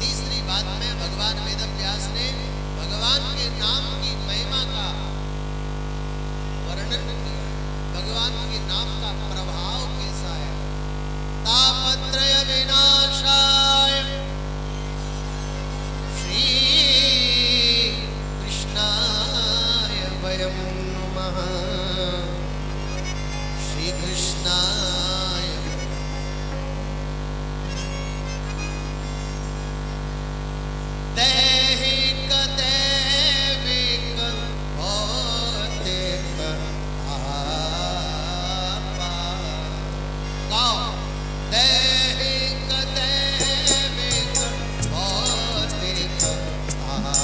तीसरी बात में भगवान वेदव्यास ने भगवान के नाम की महिमा का वर्णन किया। भगवान के नाम का प्रभाव कैसा है? तापत्रय विनाशाय श्री कृष्णाय वयं नमः। श्री कृष्णाय दैहिक दैविक भौतिक आपा। गाओ। दैहिक दैविक भौतिक आपा।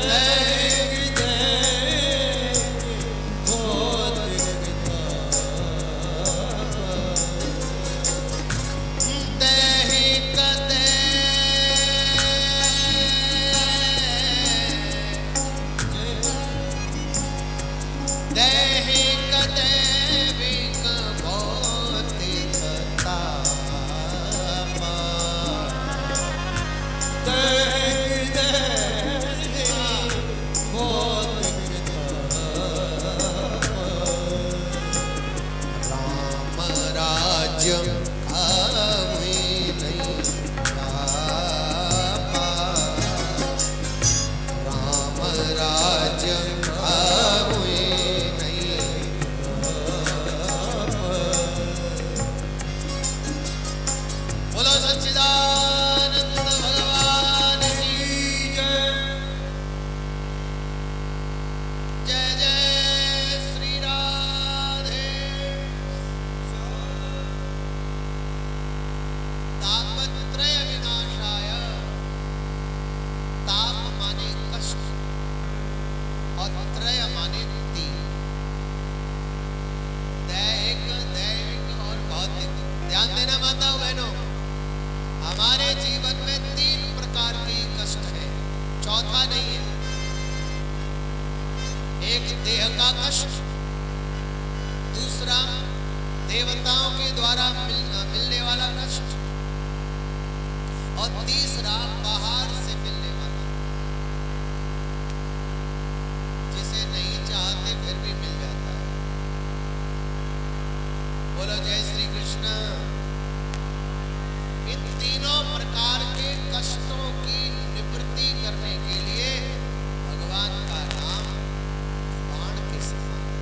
दैहिक दैविक भौतिक दैहिक दैहिक दैविक भौतिक तापा। दैहिक दैविक भौतिक राम राज्य खावी नहीं पापा। राम राज्य खावी नहीं। बोलो सच्चिदानंद भगवान की जय। जय जय श्री राधे। तापत्रय विनाशाय। ताप माने कष्ट और त्रय माने तीन। दैहिक दैविक और भौतिक। ध्यान देना माताओं बहनों, हमारे जीवन में तीन प्रकार के कष्ट है, चौथा नहीं है। एक देह का कष्ट, दूसरा देवताओं के द्वारा मिलने वाला कष्ट, और तीसरा बाहर से मिलने वाला, जिसे नहीं चाहते फिर भी मिल जाता है। बोलो जय श्री कृष्ण। इन तीनों प्रकार के कष्टों की निवृत्ति करने के लिए भगवान का नाम बाण के समान है।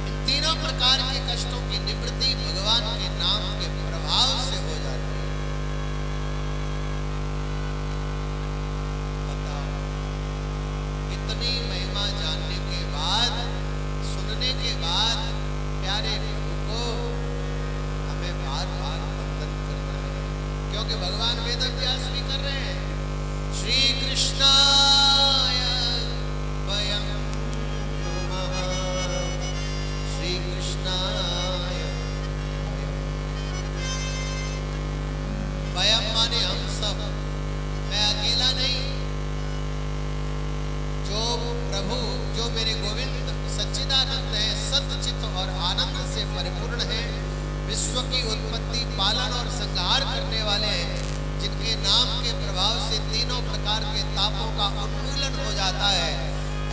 इन तीनों प्रकार के कष्टों की निवृत्ति भगवान के नाम के प्रभाव से हो जाती है। बताओ, इतनी महिमा जानने के बाद, सुनने के बाद प्यारे प्रभु को हमें बार बार वंदन करना है, क्योंकि भगवान वेदव्यास भी कर रहे हैं। श्री कृष्णाय वयं नमः। श्री कृष्णाय वयं माने हम सब, मैं अकेला नहीं। जो प्रभु, जो मेरे गोविंद सच्चिदानंद है, सतचित और आनंद से परिपूर्ण है, विश्व की उत्पत्ति, पालन और संहार करने वाले हैं, जिनके नाम के प्रभाव से तीनों प्रकार के तापों का उन्मूलन हो जाता है,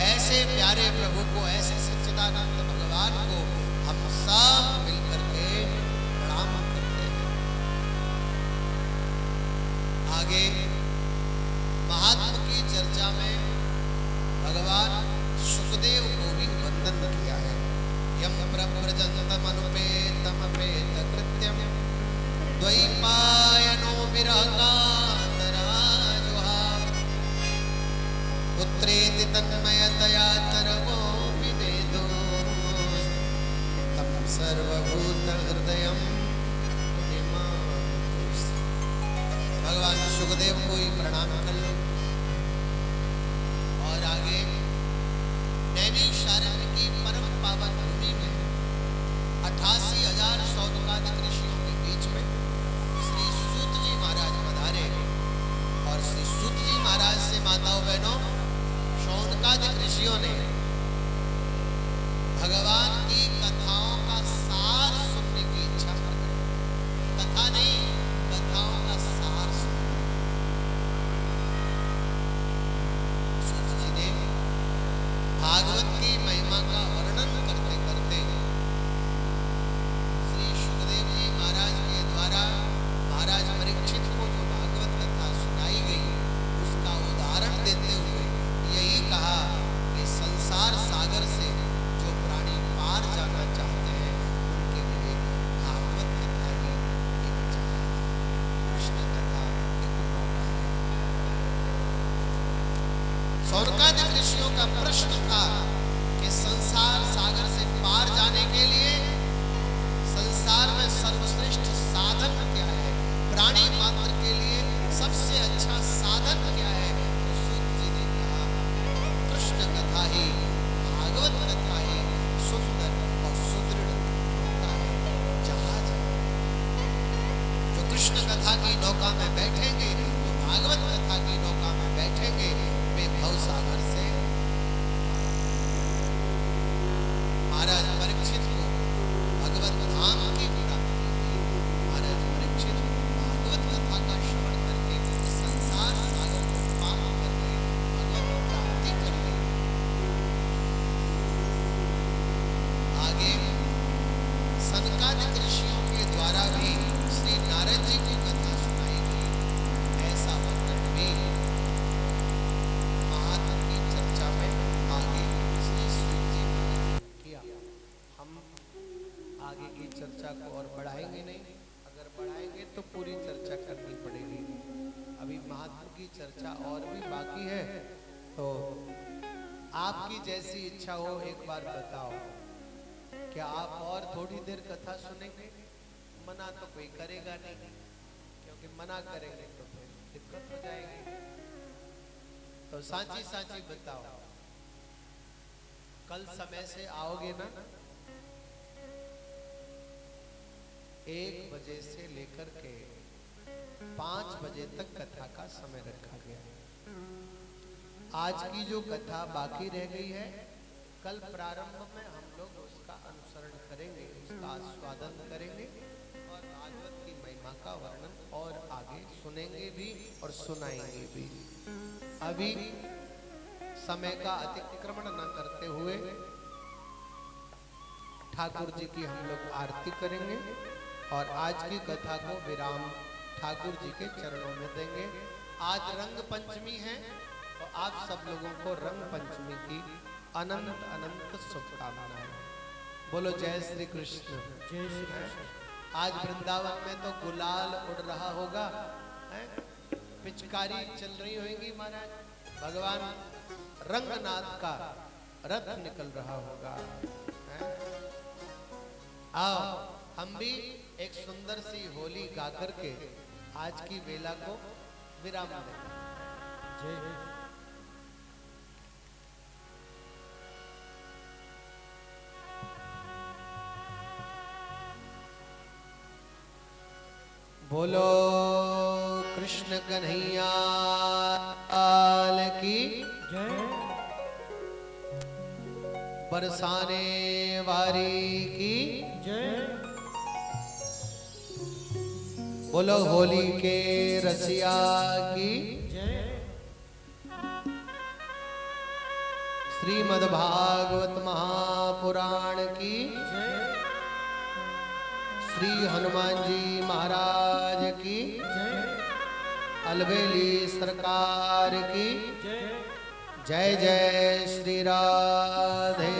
ऐसे प्यारे प्रभु को, ऐसे सच्चिदानंद भगवान को हम सब मिलकर के प्रणाम करते हैं। आगे महात्म की चर्चा में भगवान सुखदेव को भी वंदन किया है। यम प्रव्रजन्तमनुपेतमपेत कृत्यम द्वैपायनो विरहकातराजुहाव। पुत्रेति तन्मयतया तरवो विवेदो तं सर्वभूतहृदयं मुनिमानतोऽस्मि। भगवान सुखदेव को ही प्रणाम कर लो। और आगे नैमिषारण्य की परम पावन भूमि में 88,000 शौनकादिक ऋषियों के बीच में श्री सूत जी महाराज पधारे माताओं बहनों, शौनकादिक ऋषियों ने भगवान की कथाओं का सार सुनने की इच्छा प्रकट की। कथा नहीं, कथाओं का सार सुनना। सूत जी ने भागवत की महिमा का वर्णन करते करते श्री सुखदेव जी महाराज के द्वारा महाराज परीक्षित को जो भागवत कथा सुनाई गई, उसका उदाहरण देते हुए यही कहा कि संसार सागर से जो प्राणी पार जाना चाहते हैं, उनके लिए भागवत कथा ही एक जहाज, कृष्ण कथा एक नौका है। शौनकादिक ऋषियों का प्रश्न था कि संसार सागर से पार जाने के लिए संसार में सर्वश्रेष्ठ साधन क्या है, प्राणी मात्र के लिए सबसे अच्छा साधन क्या है। तो सूत जी ने कहा कृष्ण कथा ही, भागवत कथा ही सुंदर और सुदृढ़ होता है, जहाज है। जो कृष्ण कथा की नौका में बैठेंगे, जो भागवत कथा की नौका में बैठेंगे, वे भवसागर से महाराज परीक्षित को भगवत धाम की प्राप्ति हुई। महाराज परीक्षित भागवत कथा का श्रवण करके संसार सागर को पार कर गए, भगवत प्राप्ति कर गए। आगे सनकादिक ऋषियों के द्वारा भी श्री नारद जी की कथा सुनाई गई। ऐसा वर्णन भी महात्मा की चर्चा में आगे श्री सूत जी ने किया। हम आगे की चर्चा को और बढ़ाएंगे नहीं, अगर बढ़ाएंगे तो पूरी चर्चा करनी पड़ेगी। अभी महात्मा की चर्चा और भी बाकी है, तो आपकी जैसी इच्छा हो एक बार बताओ, क्या आप और थोड़ी देर कथा सुनेंगे? मना तो कोई करेगा नहीं, क्योंकि मना करेंगे तो फिर दिक्कत हो जाएगी। तो सांची सांची बताओ, कल समय से आओगे ना? 1 बजे से लेकर के 5 बजे तक कथा का समय रखा गया है। आज की जो कथा बाकी रह गई है, कल प्रारंभ में हम लोग उसका अनुसरण करेंगे, उसका आस्वादन करेंगे और भागवत की महिमा का वर्णन और आगे सुनेंगे भी और सुनाएंगे भी। अभी समय का अतिक्रमण न करते हुए ठाकुर जी की हम लोग आरती करेंगे और आज की कथा को विराम ठाकुर जी के चरणों में देंगे। आज रंग पंचमी है, तो आप सब लोगों को रंग पंचमी की अनंत अनंत शुभकामनाएं। बोलो जय श्री कृष्ण। जय श्री कृष्ण। आज वृंदावन में तो गुलाल उड़ रहा होगा, हैं? पिचकारी चल रही होगी महाराज, भगवान रंगनाथ का रथ निकल रहा होगा, हैं? आओ हम भी एक सुंदर सी होली गा करके आज की वेला को विराम दें। जय बोलो कृष्ण कन्हैया लाल की जय। बरसाने वारी की जय। बोलो होली के रसिया की जय। श्रीमद् भागवत महापुराण की जय। श्री हनुमान जी महाराज की जय। अलबेली सरकार की जय। जय जय श्री राधे।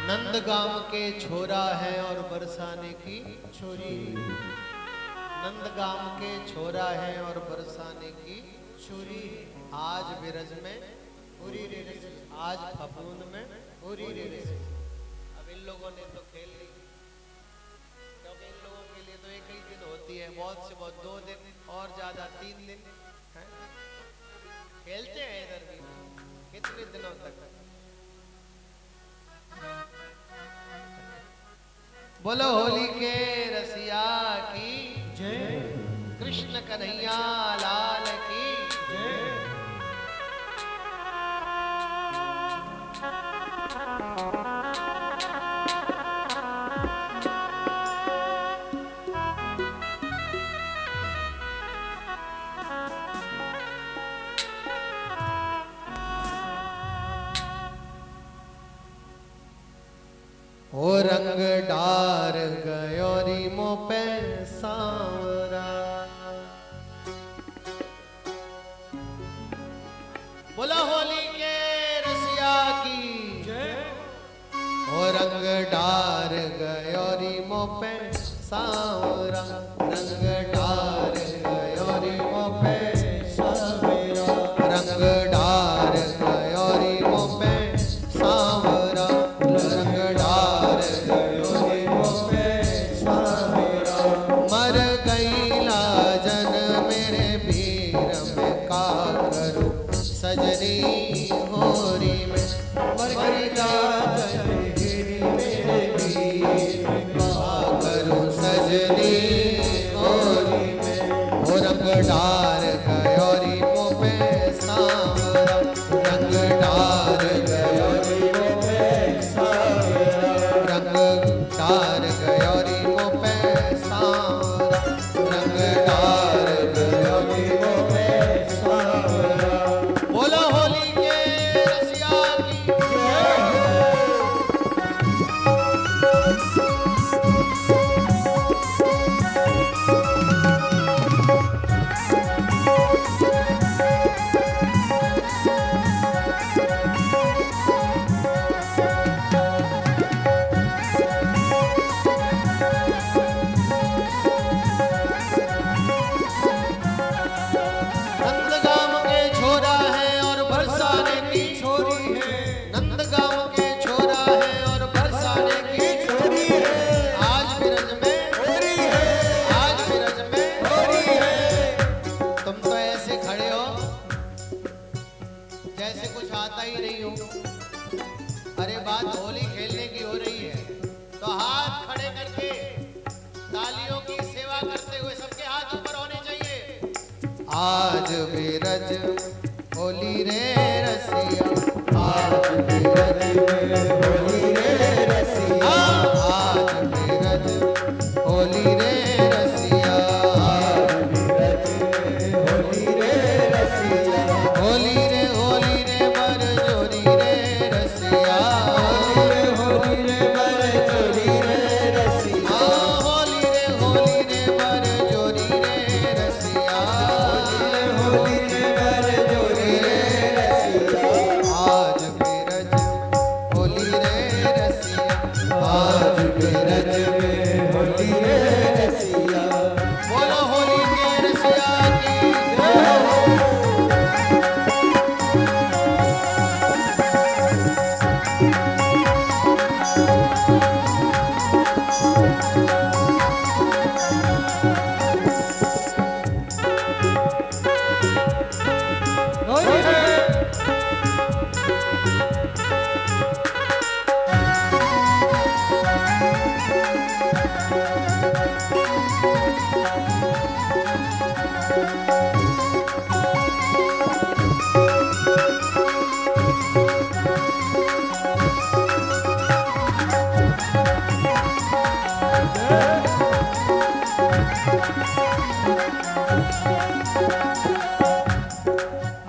नंदगाम के छोरा है और बरसाने की छोरी। नंदगाम के छोरा है और बरसाने की छोरी। आज बिरज में पूरी रे रे, आज फफूंद में पूरी रे रे। अब इन लोगों ने तो खेल ली, क्योंकि इन लोगों के लिए तो एक ही दिन होती है, बहुत से बहुत 2 दिन और ज्यादा 3 दिन है? खेलते हैं इधर भी कितने दिनों तक। बोलो होली के रसिया की जय, कृष्ण कन्हैया लाल की जय। ओ रंग डार गयो री मो पे सांवरा। बोला होली के रसिया की जय। ओ रंग डार गयो री मो पे सांवरा। रंग डार गयो री मो पे सांवरा। रंग डार गयो री मो पे सांवरा। रंग डार गयो री मो पे सांवरा। मर गई लाजन मेरे वीर में का करूं सजनी होरी में। मर गई लाजन मेरे वीर में का करूं सजनी होरी में। ओ रंग डार गयो री मो पे सांवरा। रंग डार गयो री मो पे सांवरा। रंग डार गयो री मो पे सांवरा। रंग डार गयो री मो पे सांवरा। बोलो होली के रसिया की नंदगाम के छोरा है और बरसाने की छोरी है। नंदगाम के छोरा है और बरसाने की छोरी है। आज बिरज में होरी है। आज बिरज में होरी है। तुम तो ऐसे खड़े हो जैसे कुछ आता ही नहीं हो। अरे बात होली खेलने की हो रही है तो हाथ खड़े करके तालियों की सेवा करते हुए सबके हाथ ऊपर होने चाहिए। आज बिरज होली रे रसिया। आज बिरज में होली रे रसिया। आज बिरज होली रे रसिया। आज बिरज में होली रे रसिया। होली रे बर जोरी रे रसिया। होली रे बर जोरी रे रसिया। होली रे बर जोरी रे रसिया। होली रे बर जोरी रे रसिया। आज बिरज होली रे रसिया। आज बिरज में होली रे रसिया। बोलो होली के रसिया की जय। होली है।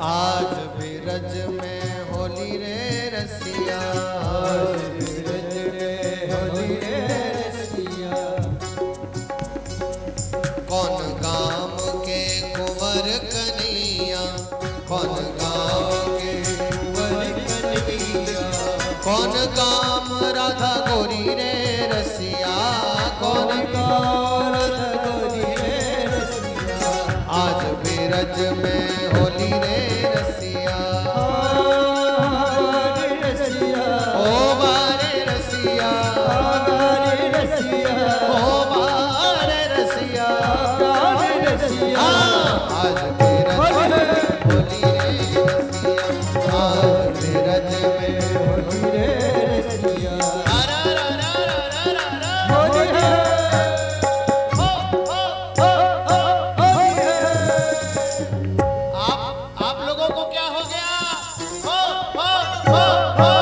आज बिरज में होली रे रसिया। आज बिरज में होली रे रसिया। कौन गाम के कुंवर कन्हैया। कौन गाम के कुंवर कन्हैया। कौन काम राधा गोरी रे रसिया, कौन काम राधा गोरी रे रसिया, आज बिरज में होली रे रसिया, रसिया ओ बारे रसिया, रसिया ओ बारे रसिया, रसिया आज बिरज में होली रे रसिया, आज बिरज में होली रे रसिया, रा रा रा रा रा रा रा। होली है, होली है। आप लोगों को क्या हो गया? हो हो हो हो।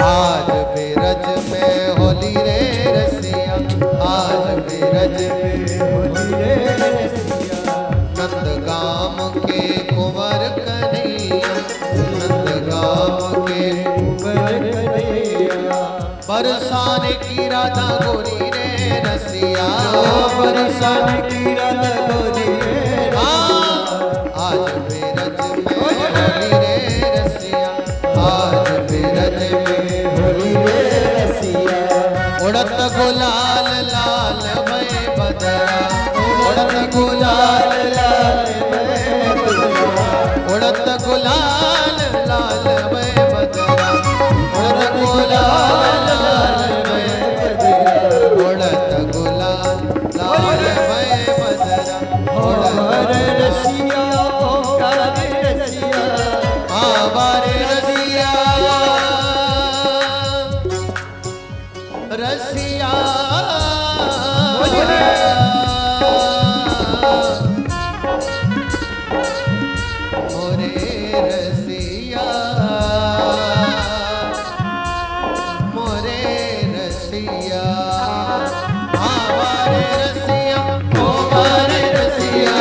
आज बिरज में होली रे रसिया, आज बिरज में होली रे रसिया, नंदगाम के कुंवर कन्हैया, नंदगाम के कन्हैया, बरसाने की राधा गोरी रे रसिया, बरसाने की राधा गोरी रे आज बिरज में होली रे रसिया, आज बिरज में होली रे रसिया, उड़त गुलाल लाल भय बदरा, उड़त गुलाल लाल मैं तुझरा, उड़त गुलाल लाल भय बदरा, उड़त गुलाल लाल भय उड़त गुलाल लाल भय बदरा, हमारे उड़त रसिया हमारे रसिया, आवारे रसिया, रसिया मोरे रसिया, मोरे रसिया, आवारे रसिया, ओ बारे रसिया,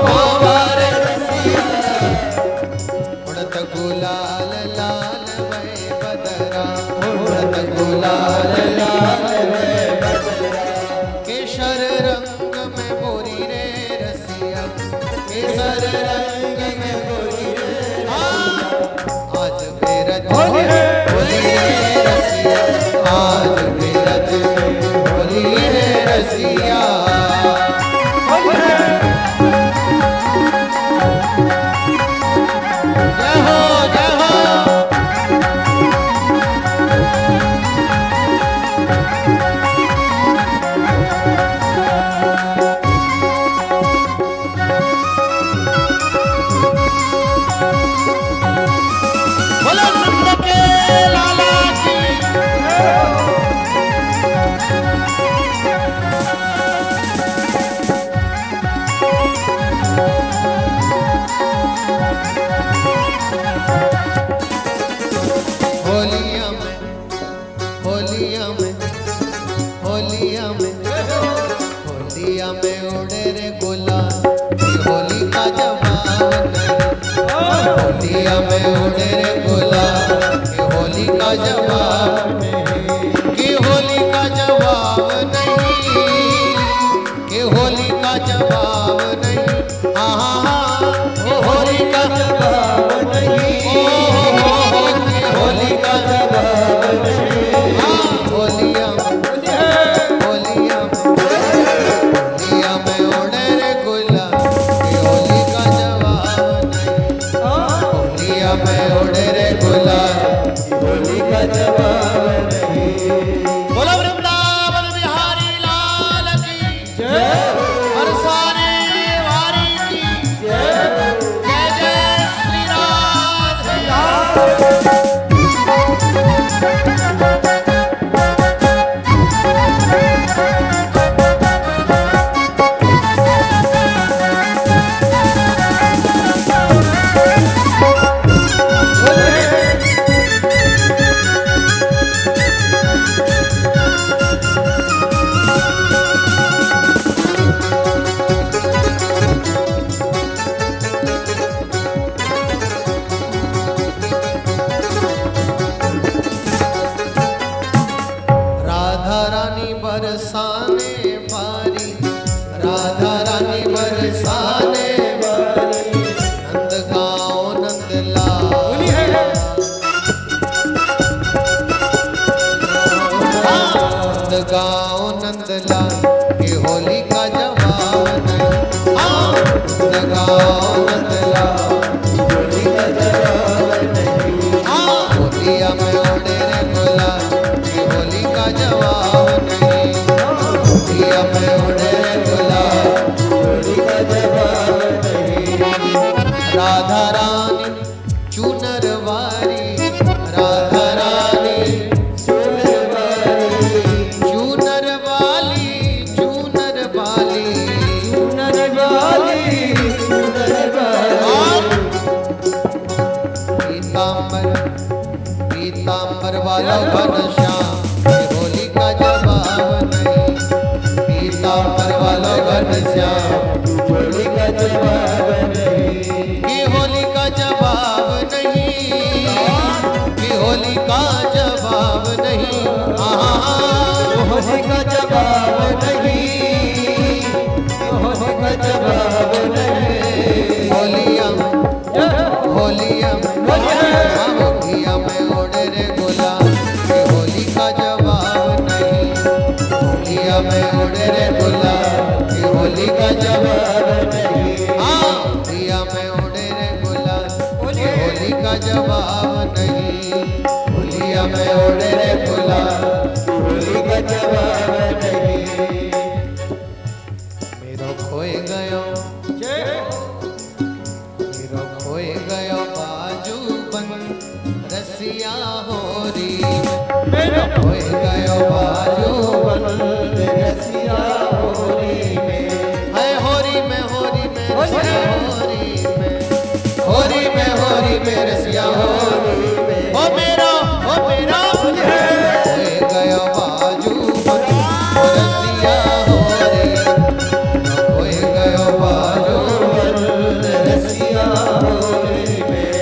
ओ बारे रसिया, उड़त गुलाल लाल भय बदरा, उड़त गुलाल लाल भय बदरा, केसर रंग में मोरी रे रसिया, केसर रंग रौनक लाओ होली का जवाब नहीं। हाँ होलिया में उड़े रे गुलाल कि होली का जवाब नहीं होलिया में उड़े रे गुलाल होली का जवाब नहीं। राधा रानी चुनर वारी राधा रानी चुनर वाली चुनर वाली चुनर वाली चुनर वाली चुनर वाली पीतांबर पीतांबर वाला घनश्याम कि होली का जवाब नहीं पीतांबर वाला घनश्याम होली का जवाब नहीं। कि होली का जवाब नहीं कि होली का जवाब नहीं होली का जवाब नहीं। होली का जवाब नहीं। होलिया होलिया होलिया में उड़े रे गुलाल कि होली का जवाब नहीं होलिया में उड़े रे गुलाल कि होली का जवाब हाँ होलिया में उड़े रे गुलाल कि होली का जवाब नहीं होलिया में उड़े रे गुलाल होली का जवाब नहीं। मेरो खोए गयो मेरो खोए गयो बाजू बन रसिया होरी मेरो खोए गयो बाजू बन रसिया होली में है होरी में रसिया होरी में रसिया होरी ओ मेरा खोए गयो बाजू बन रसिया होरी खोए गयो बाजू रसिया होली में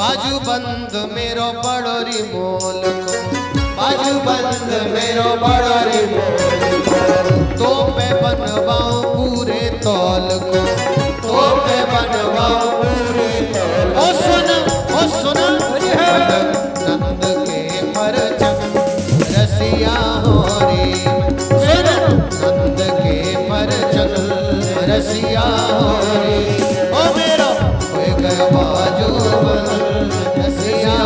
बाजू बंद मेरो बड़ोरी मोल को बाजू बंद मेरो बड़ोरी मोल को तो पे बनवाऊं पूरे तौल को तो पे बनवाऊं पूरे तौल ओ सुन नंद के परचम रसिया होरी सुन नंद के परचम रसिया होरी ओ मेरा होए गयो बाजू बंद रसिया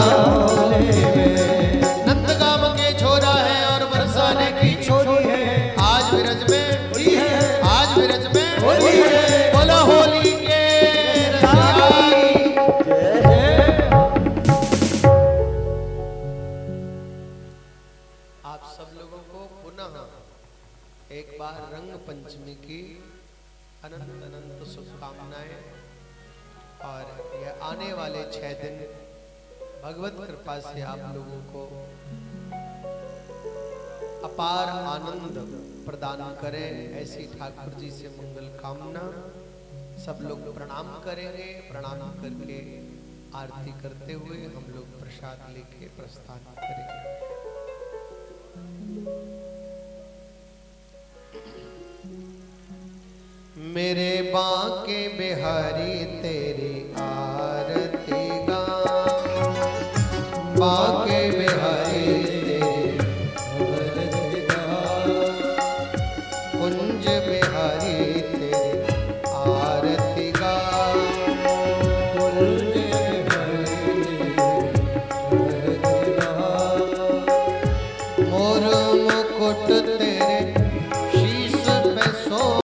नंदगाम के छोरा है और बरसाने की छोरी है आज विरज में आज विरज में बोला होली के रसिया आप सब लोगों को पुनः एक बार रंग पंचमी की अनंत अनंत शुभकामनाएं और यह आने वाले 6 दिन भगवत कृपा से आप लोगों को अपार आनंद प्रदान करें ऐसी ठाकुर जी से मंगल कामना। सब लोग प्रणाम करेंगे प्रणाम करके आरती करते हुए हम लोग प्रसाद लेके प्रस्थान करेंगे। मेरे बांके बिहारी तेरी आरती गा बांके बिहारी तेरी कुंज बिहारी तेरी आरती गा मोर मुकुट